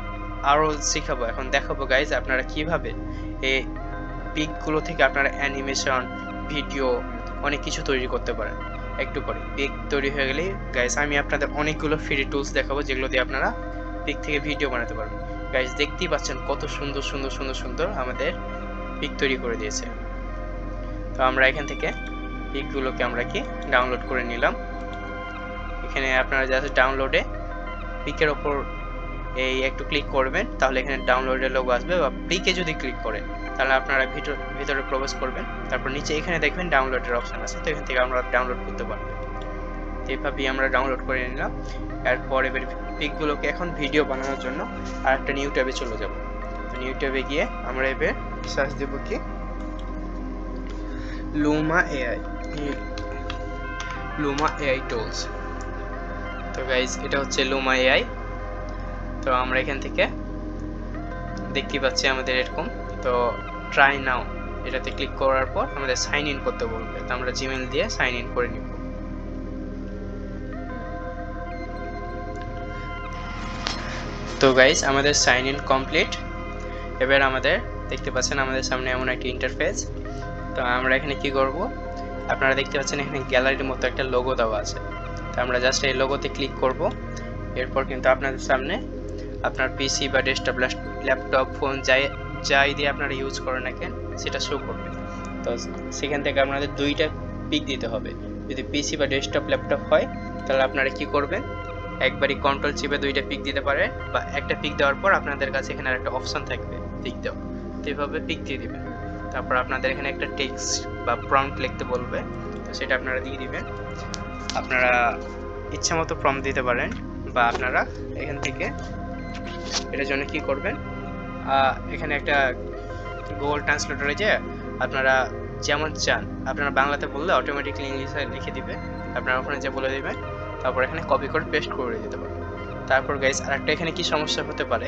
আরও শেখাবো। এখন দেখাবো গাইস আপনারা কিভাবে এই পিকগুলো থেকে আপনারা অ্যানিমেশন, ভিডিও অনেক কিছু তৈরি করতে পারেন। একটু পরে পিক তৈরি হয়ে গেলে গাইস আমি আপনাদের অনেকগুলো ফ্রি টুলস দেখাবো, যেগুলো দিয়ে আপনারা পিক থেকে ভিডিও বানাতে পারবেন। গাইস দেখতেই পাচ্ছেন কত সুন্দর আমাদের পিক তৈরি করে দিয়েছে। তো আমরা এখান থেকে পিকগুলোকে আমরা কি ডাউনলোড করে নিলাম। এখানে আপনারা জাস্ট ডাউনলোডে পিকের ওপর এই একটু ক্লিক করবেন, তাহলে এখানে ডাউনলোডের লোগো আসবে। বা পিকে যদি ক্লিক করেন তাহলে আপনারা ভিতরে প্রবেশ করবেন, তারপর নিচে এখানে দেখবেন ডাউনলোডের অপশন আছে, তো এখান থেকে আমরা ডাউনলোড করতে পারবেন। তো এইভাবেই আমরা ডাউনলোড করে নিলাম। এরপর এবার পিকগুলোকে এখন ভিডিও বানানোর জন্য আর একটা নিউ ট্যাবে চলে যাব। তো নিউ ট্যাবে গিয়ে আমরা এবার সার্চ দেব কি লুমা এআই টুলস। তো গাইজ এটা হচ্ছে লুমা এআই। তো আমরা এখান থেকে দেখতে পাচ্ছি আমাদের এরকম। তো ট্রাই নাও এটাতে ক্লিক করার পর আমাদের সাইন ইন করতে বলবে, তো আমরা জিমেল দিয়ে সাইন ইন করে নিব। তো গাইজ আমাদের সাইন ইন কমপ্লিট। এবার আমাদের দেখতে পাচ্ছেন আমাদের সামনে এমন একটা ইন্টারফেস। তো আমরা এখানে কি করব, আপনারা দেখতে পাচ্ছেন এখানে গ্যালারির মতো একটা লোগো দেওয়া আছে। তো আমরা জাস্ট এই লোগোতে ক্লিক করব। এরপর কিন্তু আপনাদের সামনে আপনার পিসি বা ডেস্কটপ, ল্যাপটপ, ফোন যাই দিয়ে আপনারা ইউজ করেন না কেন সেটা শো করবে। তো সেখান থেকে আপনাদের দুইটা পিক দিতে হবে। যদি পিসি বা ডেস্কটপ, ল্যাপটপ হয় তাহলে আপনারা কি করবেন, একবারই কন্ট্রোল চিপে দুইটা পিক দিতে পারেন, বা একটা পিক দেওয়ার পর আপনাদের কাছে এখানে একটা অপশন থাকবে পিক দেওয়া, তো এইভাবে পিক দিয়ে দিবেন। তারপর আপনাদের এখানে একটা টেক্সট বা প্রম্পট লিখতে বলবে, তো সেটা আপনারা দিয়ে দিবেন। আপনারা ইচ্ছা মতো প্রম্পট দিতে পারেন, বা আপনারা এখান থেকে এটার জন্য কি করবেন, এখানে একটা গুগল ট্রান্সলেটরে যে আপনারা যেমন চান আপনারা বাংলাতে বললে অটোমেটিকলি ইংলিশে লিখে দিবে, আপনারা ওখানে যে বলে দেবেন। তারপর এখানে কপি করে পেস্ট করে দিতে পারেন। তারপর গাইস আরেকটা এখানে কি সমস্যা হতে পারে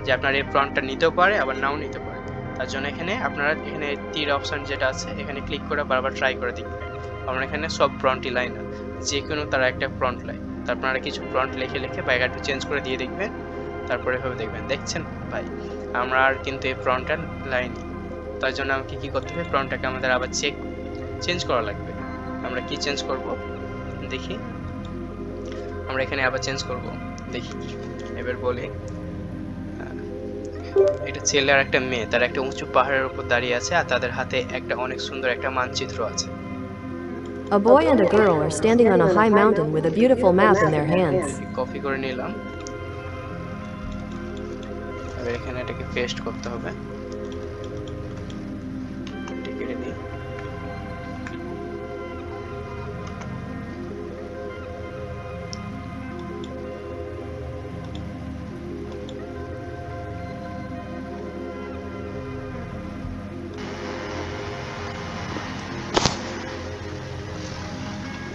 যে আপনার এই প্রম্পটটা নিতেও পারে আবার নাও নিতে পারে। তার জন্য এখানে আপনারা এখানে তীর অপশন যেটা আছে এখানে ক্লিক করে বারবার ট্রাই করে দেখবেন। আমরা এখানে সব প্রম্পটই লাইন না, যে কোনো তারা একটা প্রম্পট লাইন, তো আপনারা কিছু প্রম্পট লিখে বা একটু চেঞ্জ করে দিয়ে দেখবেন। তারপরে এভাবে দেখবেন, দেখছেন ভাই আমরা আর কিন্তু এই প্রম্পটটা লাইন, তার জন্য আমাকে কি করতে হবে, প্রম্পটটাকে আমাদের আবার চেঞ্জ করা লাগবে। আমরা কি চেঞ্জ করব দেখি, আমরা এখানে আবার চেঞ্জ করব দেখি। এবার বলি এটা ছেলে আর একটা মেয়ে, তারা একটা উঁচু পাহাড়ের উপর দাঁড়িয়ে আছে আর তাদের হাতে একটা অনেক সুন্দর একটা মানচিত্র আছে। A boy and a girl are standing on a high mountain with a beautiful map in their hands. Copy করে নিলাম, এবার এখানে এটাকে পেস্ট করতে হবে। কেটে দিই।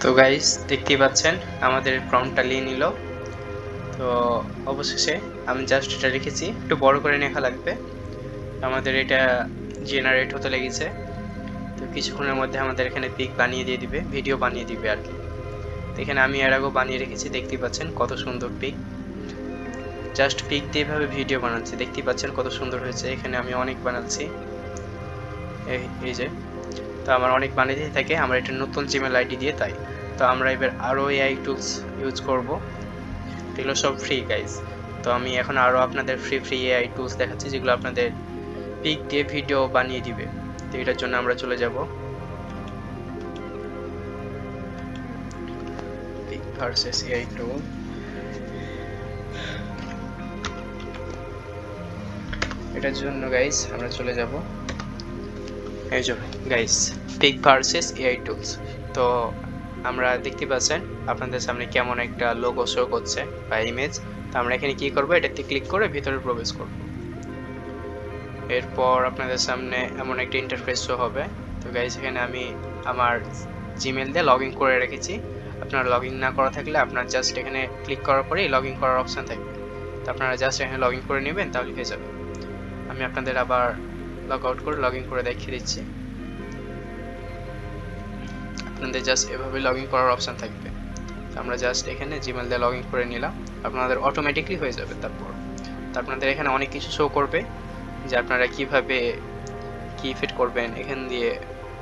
তো গাইস দেখতেই পাচ্ছেন আমাদের প্রম্পটটা নিয়ে নিল। তো অবশেষে আমি জাস্ট এটা রেখেছি, একটু বড় করে লেখা লাগবে। আমাদের এটা জেনারেট হতে লেগেছে, তো কিছুক্ষণের মধ্যে আমাদের এখানে পিক বানিয়ে দিয়ে দিবে, ভিডিও বানিয়ে দিবে আর কি। তো এখানে আমি এর আগেও বানিয়ে রেখেছি, দেখতেই পাচ্ছেন কত সুন্দর পিক। জাস্ট পিক দিয়ে এভাবে ভিডিও বানাচ্ছি, দেখতেই পাচ্ছেন কত সুন্দর হয়েছে। এখানে আমি অনেক বানাচ্ছি, এই যে তো আমার অনেক বানিয়ে থাকে আমার একটা নতুন জিমেল আইডি দিয়ে, তাই তো আমরা এবার আরও এআই টুলস ইউজ করব, এগুলো সব ফ্রি গাইজ। তো আমি এখন আরও আপনাদের ফ্রি এআই টুলস দেখাচ্ছি যেগুলো আপনাদের পিক দিয়ে ভিডিও বানিয়ে দিবে। তো এটার জন্য আমরা চলে যাব পিক ভার্সেস এআই টুল। এটার জন্য গাইজ আমরা চলে যাব এই যে guys pic versus AI tools. তো আমরা দেখতে পাচ্ছেন আপনাদের সামনে কেমন একটা লোগো শো করছে বা ইমেজ। তো আমরা এখানে কি করব, এটাতে ক্লিক করে ভিতরে প্রবেশ করব। এরপর আপনাদের সামনে এমন একটা ইন্টারফেস শো হবে। তো গাইজ এখানে আমি আমার জিমেল দিয়ে লগ ইন করে রেখেছি। আপনার লগ ইন না করা থাকলে আপনার জাস্ট এখানে ক্লিক করার পরেই লগ ইন করার অপশান থাকবে। তো আপনারা জাস্ট এখানে লগ ইন করে নেবেন, তাহলে হয়ে যাবে। আমি আপনাদের আবার লগ আউট করে লগ ইন করে দেখিয়ে দিচ্ছি। আপনাদের জাস্ট এভাবে লগ ইন করার অপশান থাকবে। তো আমরা জাস্ট এখানে জিমেল দিয়ে লগ ইন করে নিলাম, আপনাদের অটোমেটিকলি হয়ে যাবে। তারপর তো আপনাদের এখানে অনেক কিছু শো করবে যে আপনারা কিভাবে কি ফিট করবেন। এখান দিয়ে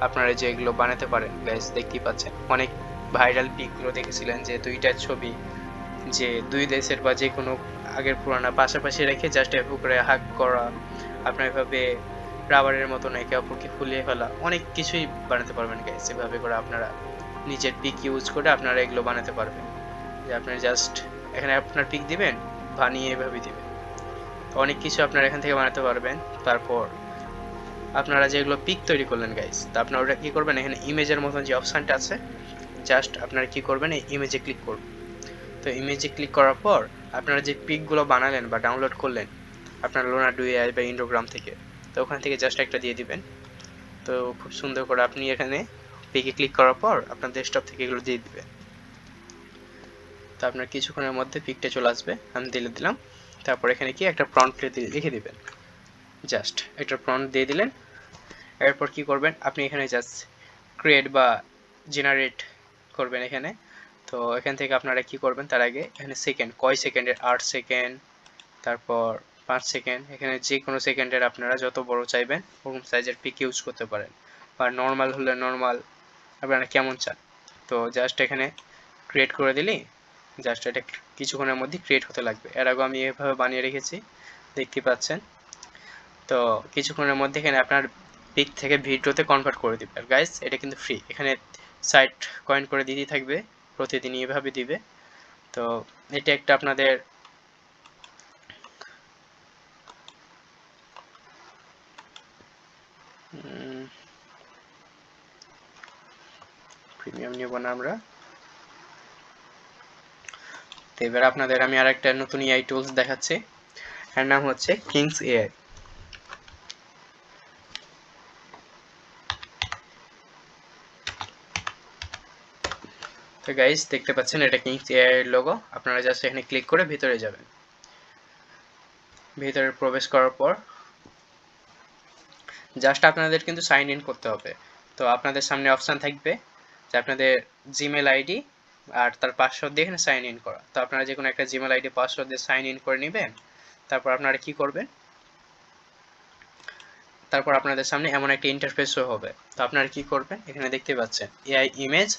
আপনারা যেগুলো বানাতে পারেন গাইস, দেখতেই পাচ্ছেন অনেক ভাইরাল পিকগুলো দেখেছিলেন যে দুইটা ছবি যে দুই দেশের বা যে কোনো আগের পুরানা পাশাপাশি রেখে জাস্ট এভাবে করে হাগ করা, আপনার এভাবে রাবারের মতন একে অপরকে ফুলিয়ে ফেলা, অনেক কিছুই বানাতে পারবেন গাইস। এভাবে করে আপনারা নিজের পিক ইউজ করে আপনারা এগুলো বানাতে পারবেন। যে আপনারা জাস্ট এখানে আপনার পিক দিবেন, বানিয়ে এভাবে দিবেন, অনেক কিছু আপনারা এখান থেকে বানাতে পারবেন। তারপর আপনারা যেগুলো পিক তৈরি করলেন গাইস, তা আপনারা ওটা কী করবেন, এখানে ইমেজের মতন যে অপশানটা আছে জাস্ট আপনারা কী করবেন, এই ইমেজে ক্লিক করবেন। তো ইমেজে ক্লিক করার পর আপনারা যে পিকগুলো বানালেন বা ডাউনলোড করলেন আপনার লোনার্ডো এআই বা ইন্ডোগ্রাম থেকে, তো ওখান থেকে জাস্ট একটা দিয়ে দিবেন। তো খুব সুন্দর করে আপনি এখানে পিকে ক্লিক করার পর আপনার ডেস্কটপ থেকে এগুলো দিয়ে দিবেন। তো আপনার কিছুক্ষণের মধ্যে পিকটা চলে আসবে, আমি দিলাম। তারপর এখানে কি একটা প্রম্পট লিখে দিবেন, জাস্ট একটা প্রম্পট দিয়ে দিলেন। এরপর কি করবেন, আপনি এখানে জাস্ট ক্রিয়েট বা জেনারেট করবেন এখানে। তো এখান থেকে আপনারা কি করবেন, তার আগে এখানে সেকেন্ড কয় সেকেন্ডের, 8 সেকেন্ড, তারপর 5 সেকেন্ড, এখানে যে কোনো সেকেন্ডের আপনারা যত বড় চাইবেন ওরকম সাইজের পিক ইউজ করতে পারেন, বা নর্মাল হলে নর্মাল, আপনারা কেমন চান। তো জাস্ট এখানে ক্রিয়েট করে দিলেই জাস্ট এটা কিছুক্ষণের মধ্যে ক্রিয়েট হতে লাগবে। এর আগে আমি এভাবে বানিয়ে রেখেছি, দেখতে পাচ্ছেন। তো কিছুক্ষণের মধ্যে এখানে আপনার পিক থেকে ভিডিওতে কনভার্ট করে দিবে। আর গাইস এটা কিন্তু ফ্রি, এখানে সাইট কয়েন করে দিতেই থাকবে, প্রতিদিন এভাবে দিবে। তো এটা একটা আপনাদের প্রিমিয়াম নিব না আমরা। তো এবার আপনাদের আমি আর একটা নতুন এআই টুলস দেখাচ্ছি, এর নাম হচ্ছে কিংস এআই। তো গাইস দেখতে পাচ্ছেন এটা কিংস এআই এর লোগো। আপনারা জাস্ট এখানে ক্লিক করে ভিতরে যাবেন। ভিতরে প্রবেশ করার পর জাস্ট আপনাদের কিন্তু সাইন ইন করতে হবে। তো আপনাদের সামনে অপশান থাকবে যে আপনাদের জিমেল আইডি আর তার পাসওয়ার্ড দিয়ে এখানে সাইন ইন করা। তো আপনারা যে কোনো একটা জিমেল আইডি পাসওয়ার্ড দিয়ে সাইন ইন করে নেবেন। তারপর আপনারা কি করবেন, তারপর আপনাদের সামনে এমন একটা ইন্টারফেসও হবে। তো আপনারা কি করবেন, এখানে দেখতে পাচ্ছেন এআই ইমেজ,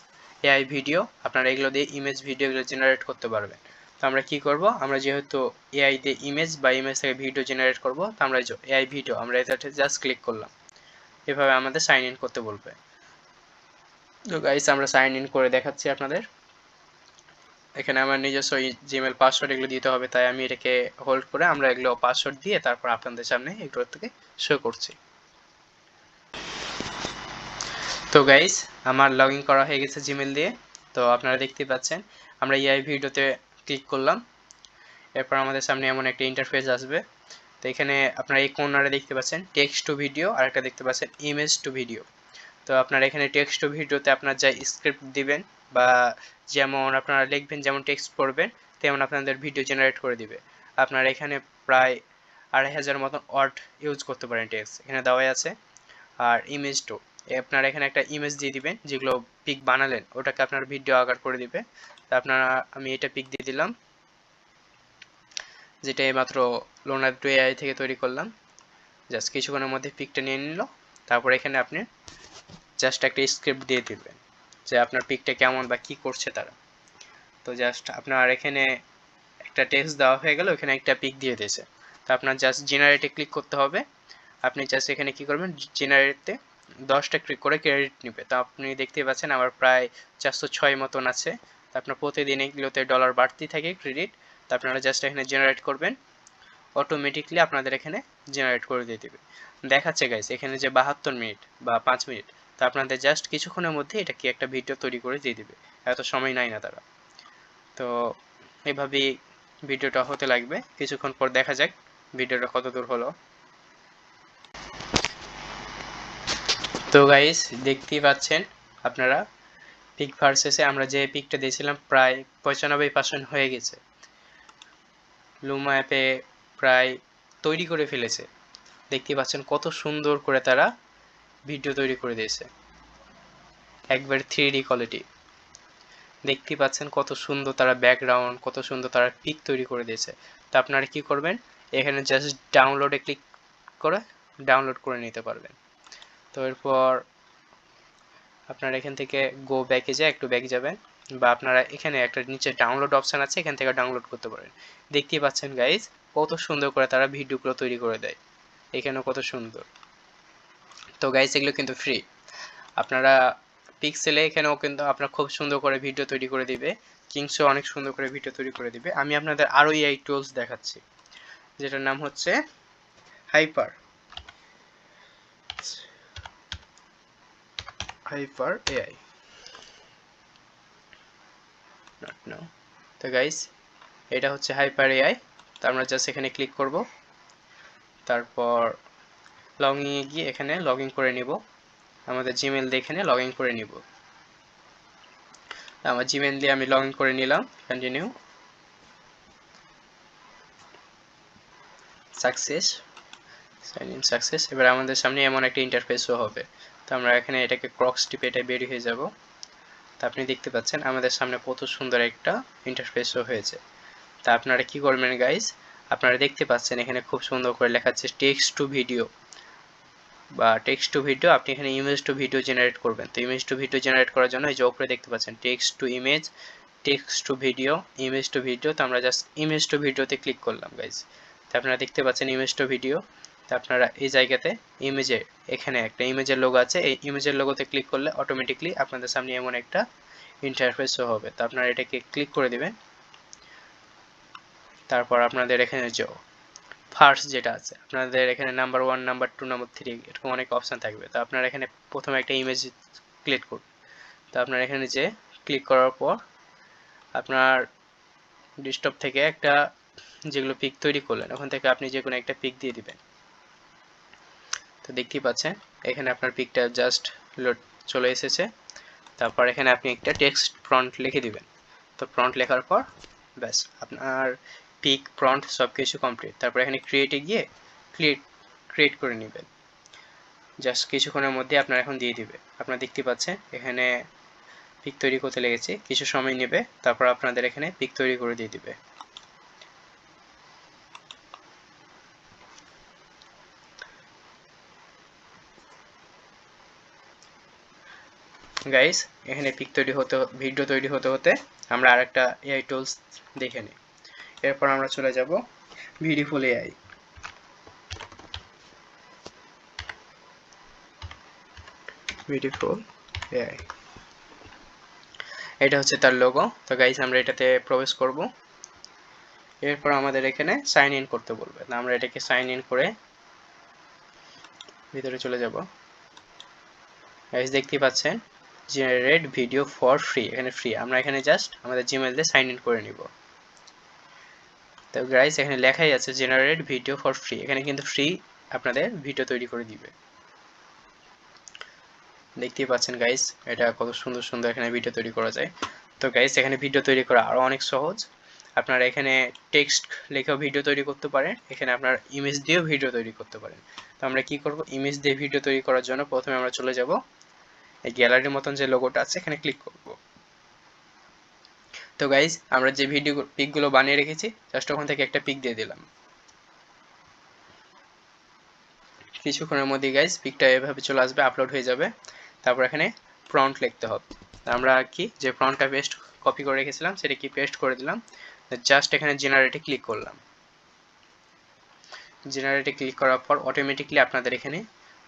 এআই ভিডিও, আপনারা এগুলো দিয়ে ইমেজ ভিডিও এগুলো জেনারেট করতে পারবেন। তো আমরা কি করব, আমরা যেহেতু এআই দিয়ে ইমেজ বা ইমেজ থেকে ভিডিও জেনারেট করব, তো আমরা এআই ভিডিও আমরা এটাতে জাস্ট ক্লিক করলাম, এভাবে আমাদের সাইন ইন করতে বলবে। তো গাইস আমরা সাইন ইন করে দেখাচ্ছি আপনাদের। এখানে আমার নিজস্ব জিমেল পাসওয়ার্ড এগুলো দিতে হবে, তাই আমি এটাকে হোল্ড করে আমরা এগুলো পাসওয়ার্ড দিয়ে তারপর আপনাদের সামনে এগুলো থেকে শো করছি। তো গাইস আমার লগ ইন করা হয়ে গেছে জিমেল দিয়ে। তো আপনারা দেখতে পাচ্ছেন আমরা এআই ভিডিওতে ক্লিক করলাম, এরপর আমাদের সামনে এমন একটা ইন্টারফেস আসবে। তো এখানে আপনারা এই কর্নারে দেখতে পাচ্ছেন টেক্সট টু ভিডিও, আর একটা দেখতে পাচ্ছেন ইমেজ টু ভিডিও। তো আপনারা এখানে টেক্সট টু ভিডিওতে আপনার যা স্ক্রিপ্ট দিবেন বা যেমন আপনারা লিখবেন, যেমন টেক্সট পড়বেন তেমন আপনাদের ভিডিও জেনারেট করে দিবে। আপনারা এখানে প্রায় 2500 মতন ওয়ার্ড ইউজ করতে পারেন, টেক্সট এখানে দেওয়াই আছে। আর ইমেজ টু, আপনারা এখানে একটা ইমেজ দিয়ে দিবেন, যেগুলো পিক বানালেন ওটাকে আপনার ভিডিও আকার করে দিবে। তো আপনারা আমি এটা পিক দিয়ে দিলাম, যেটা এইমাত্র লোনার্ডো এআই থেকে তৈরি করলাম। জাস্ট কিছুক্ষণের মধ্যে পিকটা নিয়ে নিল। তারপর এখানে আপনি জাস্ট একটা স্ক্রিপ্ট দিয়ে দিবেন যে আপনার পিকটা কেমন বা কি করছে তারা। তো জাস্ট আপনার এখানে একটা টেক্সট দেওয়া হয়ে গেল, এখানে একটা পিক দিয়ে দিয়েছে। তো আপনার জাস্ট জেনারেটে ক্লিক করতে হবে। আপনি জাস্ট এখানে কি করবেন, জেনারেটে 10টা ক্লিক করে ক্রেডিট নেবে। তো আপনি দেখতেই পাচ্ছেন আমার প্রায় 406 মতন আছে। তো আপনার প্রতিদিন এগুলোতে ডলার বাড়তেই থাকে ক্রেডিট। তো আপনারা জাস্ট এখানে জেনারেট করবেন, অটোমেটিকলি আপনাদের এখানে জেনারেট করে দিয়ে দেবে। দেখাচ্ছে গাইস এখানে যে 72 মিনিট বা 5 মিনিট। তো আপনাদের জাস্ট কিছুক্ষণের মধ্যে এটা কি একটা ভিডিও তৈরি করে দিয়ে দিবে, এত সময় নাই না তারা। তো এভাবেই ভিডিওটা হতে লাগবে, কিছুক্ষণ পর দেখা যাক ভিডিওটা কত দূর হলো। তো গাইস দেখতেই পাচ্ছেন আপনারা পিক ভার্সেসে আমরা যে পিকটা দিয়েছিলাম প্রায় 95% হয়ে গেছে। লুমা অ্যাপে প্রায় তৈরি করে ফেলেছে। দেখতেই পাচ্ছেন কত সুন্দর করে তারা ভিডিও তৈরি করে দিয়েছে, একবার 3D কোয়ালিটি। দেখতেই পাচ্ছেন কত সুন্দর তারা ব্যাকগ্রাউন্ড, কত সুন্দর তারা পিক তৈরি করে দিয়েছে। তো আপনারা কি করবেন, এখানে জাস্ট ডাউনলোডে ক্লিক করে ডাউনলোড করে নিতে পারবেন। তো এরপর আপনারা এখান থেকে গো ব্যাকে যায় একটু ব্যাক যাবেন, বা আপনারা এখানে একটা নিচে ডাউনলোড অপশান আছে, এখান থেকে ডাউনলোড করতে পারেন। দেখতেই পাচ্ছেন গাইজ কত সুন্দর করে তারা ভিডিওগুলো তৈরি করে দেয়, এখানেও কত সুন্দর। তো গাইজ এগুলো কিন্তু ফ্রি। আপনারা পিক্সেলে এখানেও কিন্তু আপনার খুব সুন্দর করে ভিডিও তৈরি করে দিবে, কিংসও অনেক সুন্দর করে ভিডিও তৈরি করে দিবে। আমি আপনাদের আরও এআই টুলস দেখাচ্ছি, যেটার নাম হচ্ছে হাইপার এআই। তো গাইস এটা হচ্ছে হাইপার এআই। তো আমরা জাস্ট এখানে ক্লিক করব, তারপর লগ ইনে গিয়ে এখানে লগ ইন করে নিব, আমাদের জিমেল দিয়ে এখানে লগ ইন করে নিব। আমার জিমেল দিয়ে আমি লগ ইন করে নিলাম, continue, success, sign in success. এবার আমাদের সামনে এমন একটা ইন্টারফেসও হবে। তো আমরা এখানে এটাকে ক্রক্স টিপে এটা বেরিয়ে হয়ে যাব। তো আপনি দেখতে পাচ্ছেন আমাদের সামনে কত সুন্দর একটা ইন্টারফেসও হয়েছে। তা আপনারা কি করবেন গাইস, আপনারা দেখতে পাচ্ছেন এখানে খুব সুন্দর করে লেখা আছে টেক্সট টু ভিডিও বা টেক্সট টু ভিডিও। আপনি এখানে ইমেজ টু ভিডিও জেনারেট করবেন। তো ইমেজ টু ভিডিও জেনারেট করার জন্য এই যে উপরে দেখতে পাচ্ছেন text to image, text to video, image to video. তো আমরা জাস্ট ইমেজ টু ভিডিওতে ক্লিক করলাম গাইস। তো আপনারা দেখতে পাচ্ছেন ইমেজ টু ভিডিও। তো আপনারা এই জায়গাতে ইমেজে এখানে একটা ইমেজের লোগো আছে, এই ইমেজের লোগোতে ক্লিক করলে অটোমেটিকলি আপনাদের সামনে এমন একটা ইন্টারফেসও হবে। তো আপনারা এটাকে ক্লিক করে দিবেন। তারপর আপনাদের এখানে যে ফার্স্ট যেটা আছে আপনাদের এখানে নাম্বার 1, নাম্বার 2, নাম্বার 3 এরকম অনেক অপশান থাকবে। তো আপনারা এখানে প্রথমে একটা ইমেজ ক্লিক করুন। তো আপনারা এখানে যে ক্লিক করার পর আপনার ডেস্কটপ থেকে একটা যেগুলো পিক তৈরি করলেন ওখান থেকে আপনি যে কোনো একটা পিক দিয়ে দিবেন। তো দেখতেই পাচ্ছেন এখানে আপনার পিকটা জাস্ট লোড চলে এসেছে। তারপর এখানে আপনি একটা টেক্সট প্রম্পট লিখে দিবেন। তো প্রম্পট লেখার পর ব্যাস আপনার পিক প্রম্পট সব কিছু কমপ্লিট। তারপর এখানে ক্রিয়েটে গিয়ে ক্রিয়েট করে নেবেন। জাস্ট কিছুক্ষণের মধ্যে আপনার এখন দিয়ে দিবে। আপনারা দেখতে পাচ্ছেন এখানে পিক তৈরি করতে লেগেছে, কিছু সময় নেবে, তারপর আপনাদের এখানে পিক তৈরি করে দিয়ে দিবে। গাইস এখানে পিক তৈরি হতে ভিডিও তৈরি হতে হতে আমরা আরেকটা এআই টুলস দেখে নিই। এরপর আমরা চলে যাব বিউটিফুল এআই। বিউটিফুল এআই, এটা হচ্ছে তার লোগো। তো গাইস আমরা এটাতে প্রবেশ করব। এরপর আমাদের এখানে সাইন ইন করতে বলবে। তো আমরা এটাকে সাইন ইন করে ভিতরে চলে যাব। গাইস দেখতেই পাচ্ছেন জেনারেট ভিডিও ফর ফ্রি, এখানে ফ্রি। আমরা এখানে জাস্ট আমাদের জিমেল দিয়ে সাইন ইন করে নিব। তো গাইস এখানে লেখাই আছে জেনারেট ভিডিও ফর ফ্রি, এখানে কিন্তু ফ্রি আপনাদের ভিডিও তৈরি করে দিবে। দেখতেই পাচ্ছেন গাইস এটা কত সুন্দর সুন্দর এখানে ভিডিও তৈরি করা যায়। তো গাইস এখানে ভিডিও তৈরি করা আরও অনেক সহজ। আপনারা এখানে টেক্সট লিখেও ভিডিও তৈরি করতে পারেন, এখানে আপনার ইমেজ দিয়েও ভিডিও তৈরি করতে পারেন। তো আমরা কি করব, ইমেজ দিয়ে ভিডিও তৈরি করার জন্য প্রথমে আমরা চলে যাব এই গ্যালারির মতন যে লোগোটা আছে এখানে ক্লিক করব। তো গাইস আমরা যে ভিডিও পিকগুলো বানিয়ে রেখেছি জাস্ট ওখান থেকে একটা পিক দিয়ে দিলাম। কিছুক্ষণের মধ্যে গাইস পিকটা এভাবে চলে আসবে, আপলোড হয়ে যাবে। তারপর এখানে প্রম্পট লিখতে হবে। আমরা কি যে প্রম্পটটা কপি করে রেখেছিলাম সেটা কি পেস্ট করে দিলাম, জাস্ট এখানে জেনারেটে ক্লিক করলাম। জেনারেটে ক্লিক করার পর অটোমেটিকলি আপনাদের এখানে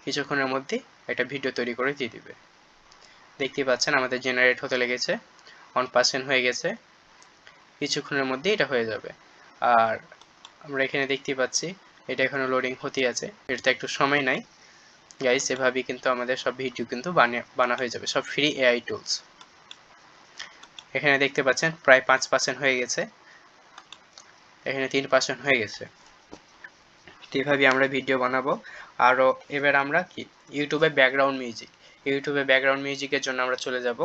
কিছুক্ষণের মধ্যে একটা ভিডিও তৈরি করে দিয়ে দিবে। দেখতেই পাচ্ছেন আমাদের জেনারেট হতে লেগেছে, 1% হয়ে গেছে, কিছুক্ষণের মধ্যে এটা হয়ে যাবে। আর আমরা এখানে দেখতেই পাচ্ছি এটা এখনো লোডিং হতেই আছে, এটাতে একটু সময় নাই গাইস। এভাবেই কিন্তু আমাদের সব ভিডিও কিন্তু বানা হয়ে যাবে, সব ফ্রি এআই টুলস। এখানে দেখতে পাচ্ছেন প্রায় 5% হয়ে গেছে, এখানে 3% হয়ে গেছে। এভাবেই আমরা ভিডিও বানাবো। আরও এবার আমরা কি ইউটিউবে ব্যাকগ্রাউন্ড মিউজিকের জন্য আমরা চলে যাব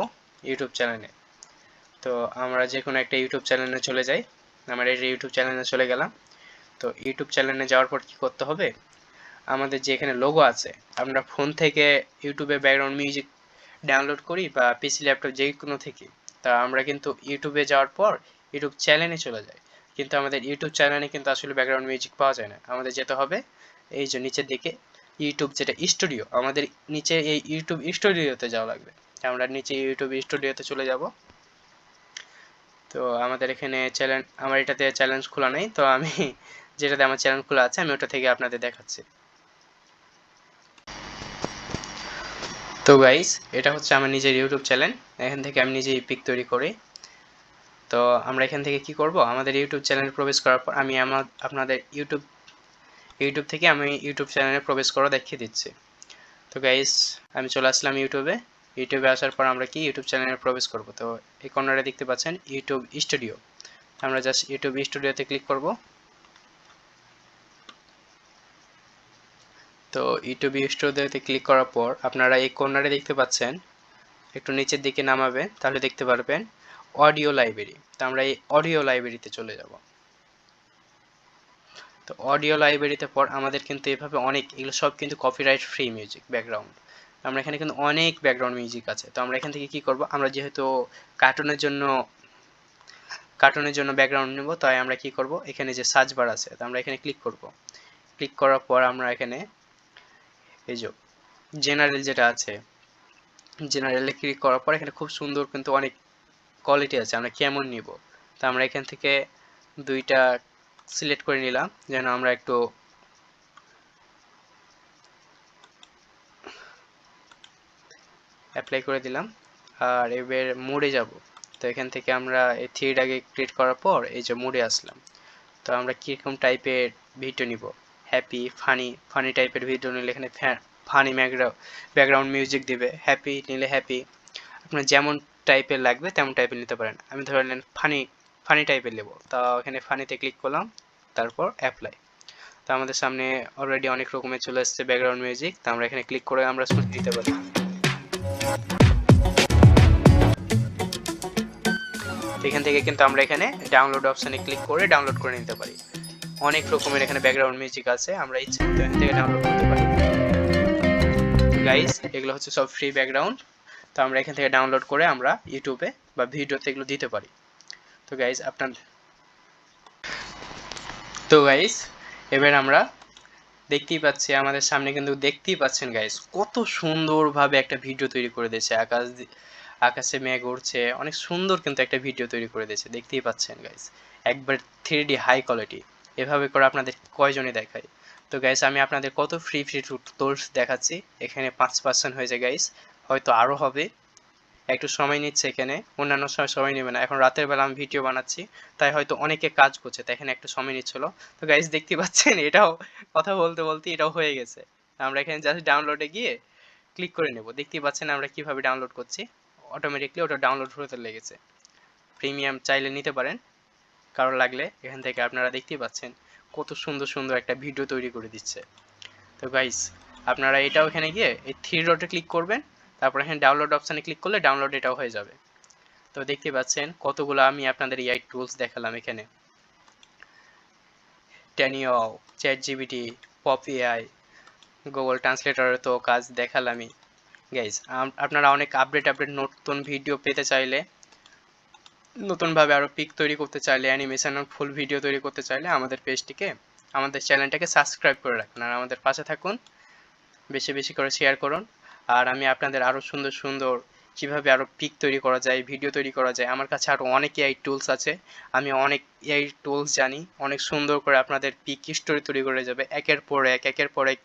ইউটিউব চ্যানেলে। তো আমরা যে কোনো একটা ইউটিউব চ্যানেলে চলে যাই। আমরা এই ইউটিউব চ্যানেলে চলে গেলাম। তো ইউটিউব চ্যানেলে যাওয়ার পর কি করতে হবে, আমাদের যে এখানে লোগো আছে, আমরা ফোন থেকে ইউটিউবে ব্যাকগ্রাউন্ড মিউজিক ডাউনলোড করি বা পিসি ল্যাপটপ যে কোনো থেকে, তা আমরা কিন্তু ইউটিউবে যাওয়ার পর ইউটিউব চ্যানেলে চলে যাই, কিন্তু আমাদের ইউটিউব চ্যানেলে কিন্তু আসলে ব্যাকগ্রাউন্ড মিউজিক পাওয়া যায় না। আমাদের যেতে হবে এই যে নিচের দিকে ইউটিউব যেটা স্টুডিও, আমাদের নিচে এই ইউটিউব স্টুডিওতে যাওয়া লাগবে। আমরা নিচে ইউটিউব স্টুডিওতে চলে যাব। তো আমাদের এখানে চ্যানেল, আমার এটাতে চ্যালেঞ্জ খোলা নেই, তো আমি যেটাতে আমার চ্যানেল খোলা আছে আমি ওটা থেকে আপনাদের দেখাচ্ছি। তো গাইস এটা হচ্ছে আমার নিজের ইউটিউব চ্যানেল, এখান থেকে আমি নিজেই পিক তৈরি করি। তো আমরা এখান থেকে কি করব, আমাদের ইউটিউব চ্যানেলে প্রবেশ করার পর আমি আপনাদের ইউটিউব থেকে আমি ইউটিউব চ্যানেলে প্রবেশ করা দেখিয়ে দিচ্ছি। তো গাইস আমি চলে আসলাম ইউটিউবে আসার পর আমরা কি ইউটিউব চ্যানেলে প্রবেশ করব। তো এই কর্নারে দেখতে পাচ্ছেন ইউটিউব স্টুডিও, আমরা জাস্ট ইউটিউব স্টুডিওতে ক্লিক করব। তো ইউটিউব স্টুডিওতে ক্লিক করার পর আপনারা এই কর্নারে দেখতে পাচ্ছেন, একটু নিচের দিকে নামাবেন তাহলে দেখতে পারবেন অডিও লাইব্রেরি। তো আমরা এই অডিও লাইব্রেরিতে চলে যাব। তো অডিও লাইব্রেরিতে পর আমাদের কিন্তু এভাবে অনেক, এগুলো সব কিন্তু কপিরাইট ফ্রি মিউজিক ব্যাকগ্রাউন্ড। আমরা এখানে কিন্তু অনেক ব্যাকগ্রাউন্ড মিউজিক আছে। তো আমরা এখান থেকে কি করব, আমরা যেহেতু কার্টুনের জন্য ব্যাকগ্রাউন্ড নেব, তাই আমরা কি করব, এখানে যে সার্চ বার আছে তো আমরা এখানে ক্লিক করব। ক্লিক করার পর আমরা এখানে এই যে জেনারেল যেটা আছে, জেনারেলে ক্লিক করার পর এখানে খুব সুন্দর কিন্তু অনেক কোয়ালিটি আছে, আমরা কেমন নিব। তো আমরা এখান থেকে দুইটা সিলেক্ট করে নিলাম যেন আমরা একটু অ্যাপ্লাই করে দিলাম। আর এবার মোডে যাব। তো এখান থেকে আমরা এই থ্রিটাকে ক্রিয়েট করার পর এই যে মোডে আসলাম। তো আমরা কীরকম টাইপের ভিডিও নিব, হ্যাপি ফানি টাইপের ভিডিও নিলে এখানে ফানি ব্যাকগ্রাউন্ড মিউজিক দিবে, হ্যাপি নিলে হ্যাপি, আপনার যেমন টাইপের লাগবে তেমন টাইপের নিতে পারেন। আমি ধরে নেন ফানি টাইপের নেব, তা এখানে ফানিতে ক্লিক করলাম, তারপর অ্যাপ্লাই। তো আমাদের সামনে অলরেডি অনেক রকমের চলে আসছে ব্যাকগ্রাউন্ড মিউজিক, তো আমরা এখানে ক্লিক করে আমরা শুনতে দিতে পারি। এখান থেকে কিন্তু আমরা এখানে ডাউনলোড অপশানে ক্লিক করে ডাউনলোড করে নিতে পারি। অনেক রকমের এখানে ব্যাকগ্রাউন্ড মিউজিক আছে, আমরা ইচ্ছে মতো এখান থেকে ডাউনলোড করতে পারি। গাইস এগুলো হচ্ছে সব ফ্রি ব্যাকগ্রাউন্ড, তো আমরা এখান থেকে ডাউনলোড করে আমরা ইউটিউবে বা ভিডিওতে এগুলো দিতে পারি। তো গাইস এবার আমরা দেখতেই পাচ্ছি আমাদের সামনে, কিন্তু দেখতেই পাচ্ছেন গাইস কত সুন্দরভাবে একটা ভিডিও তৈরি করে দিয়েছে। আকাশে মেঘ উড়ছে, অনেক সুন্দর কিন্তু একটা ভিডিও তৈরি করে দিয়েছে, দেখতেই পাচ্ছেন গাইস, একবার 3D হাই কোয়ালিটি। এভাবে করে আপনাদের কয়জনে দেখায়। তো গাইস আমি আপনাদের কত ফ্রি টুলস দেখাচ্ছি, এখানে 5% হয়েছে গাইস, হয়তো আরও হবে, একটু সময় নিচ্ছে এখানে, অন্যান্য সময় নেবে না। এখন রাতের বেলা আমি ভিডিও বানাচ্ছি, তাই হয়তো অনেকে কাজ করছে, তাই এখানে একটু সময় নিচ্ছিল। তো গাইস দেখতে পাচ্ছেন এটাও কথা বলতে বলতে এটাও হয়ে গেছে। আমরা এখানে জাস্ট ডাউনলোডে গিয়ে ক্লিক করে নেব। দেখতেই পাচ্ছেন আমরা কিভাবে ডাউনলোড করছি, অটোমেটিকলি ওটা ডাউনলোড হতে লেগেছে। প্রিমিয়াম চাইলে নিতে পারেন কারো লাগলে, এখান থেকে আপনারা দেখতেই পাচ্ছেন কত সুন্দর সুন্দর একটা ভিডিও তৈরি করে দিচ্ছে। তো গাইস আপনারা এটাও এখানে গিয়ে এই থ্রি ডটে ক্লিক করবেন, তারপর এখানে ডাউনলোড অপশানে ক্লিক করলে ডাউনলোড এটাও হয়ে যাবে। তো দেখতে পাচ্ছেন কতগুলো আমি আপনাদের এআই টুলস দেখালাম এখানে, ট্যানিও, chat GPT, pop AI, Google ট্রান্সলেটরের তো কাজ দেখালামই। গাইস আপনারা অনেক আপডেট নতুন ভিডিও পেতে চাইলে, নতুনভাবে আরও পিক তৈরি করতে চাইলে, অ্যানিমেশন ফুল ভিডিও তৈরি করতে চাইলে আমাদের চ্যানেলটাকে সাবস্ক্রাইব করে রাখুন আর আমাদের পাশে থাকুন, বেশি বেশি করে শেয়ার করুন। আর আমি আপনাদের আরও সুন্দর সুন্দর কীভাবে আরও পিক তৈরি করা যায়, ভিডিও তৈরি করা যায়, আমার কাছে আরও অনেক এআই টুলস আছে। আমি অনেক এআই টুলস জানি, অনেক সুন্দর করে আপনাদের পিক স্টোরি তৈরি করে যাবে একের পর এক একের পর এক।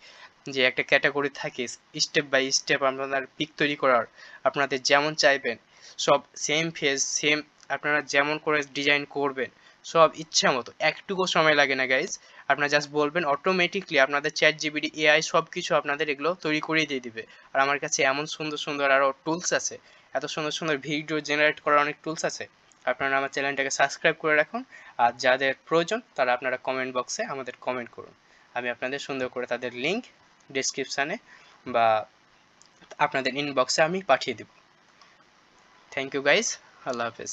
যে একটা ক্যাটাগরি থাকে স্টেপ বাই স্টেপ আপনার পিক তৈরি করার, আপনাদের যেমন চাইবেন সব সেম ফেস সেম, আপনারা যেমন করে ডিজাইন করবেন সব ইচ্ছা মতো, একটুকু সময় লাগে না গাইজ। আপনারা জাস্ট বলবেন, অটোমেটিকলি আপনাদের চ্যাট জিপিটি এআই সব কিছু আপনাদের এগুলো তৈরি করিয়ে দিয়ে দিবে। আর আমার কাছে এমন সুন্দর সুন্দর আরও টুলস আছে, এত সুন্দর সুন্দর ভিডিও জেনারেট করার অনেক টুলস আছে। আপনারা আমার চ্যানেলটাকে সাবস্ক্রাইব করে রাখুন, আর যাদের প্রয়োজন তারা আপনারা কমেন্ট বক্সে আমাদের কমেন্ট করুন, আমি আপনাদের সুন্দর করে তাদের লিঙ্ক ডিসক্রিপশানে বা আপনাদের ইনবক্সে আমি পাঠিয়ে দেব। থ্যাংক ইউ গাইজ, আল্লাহ হাফেজ।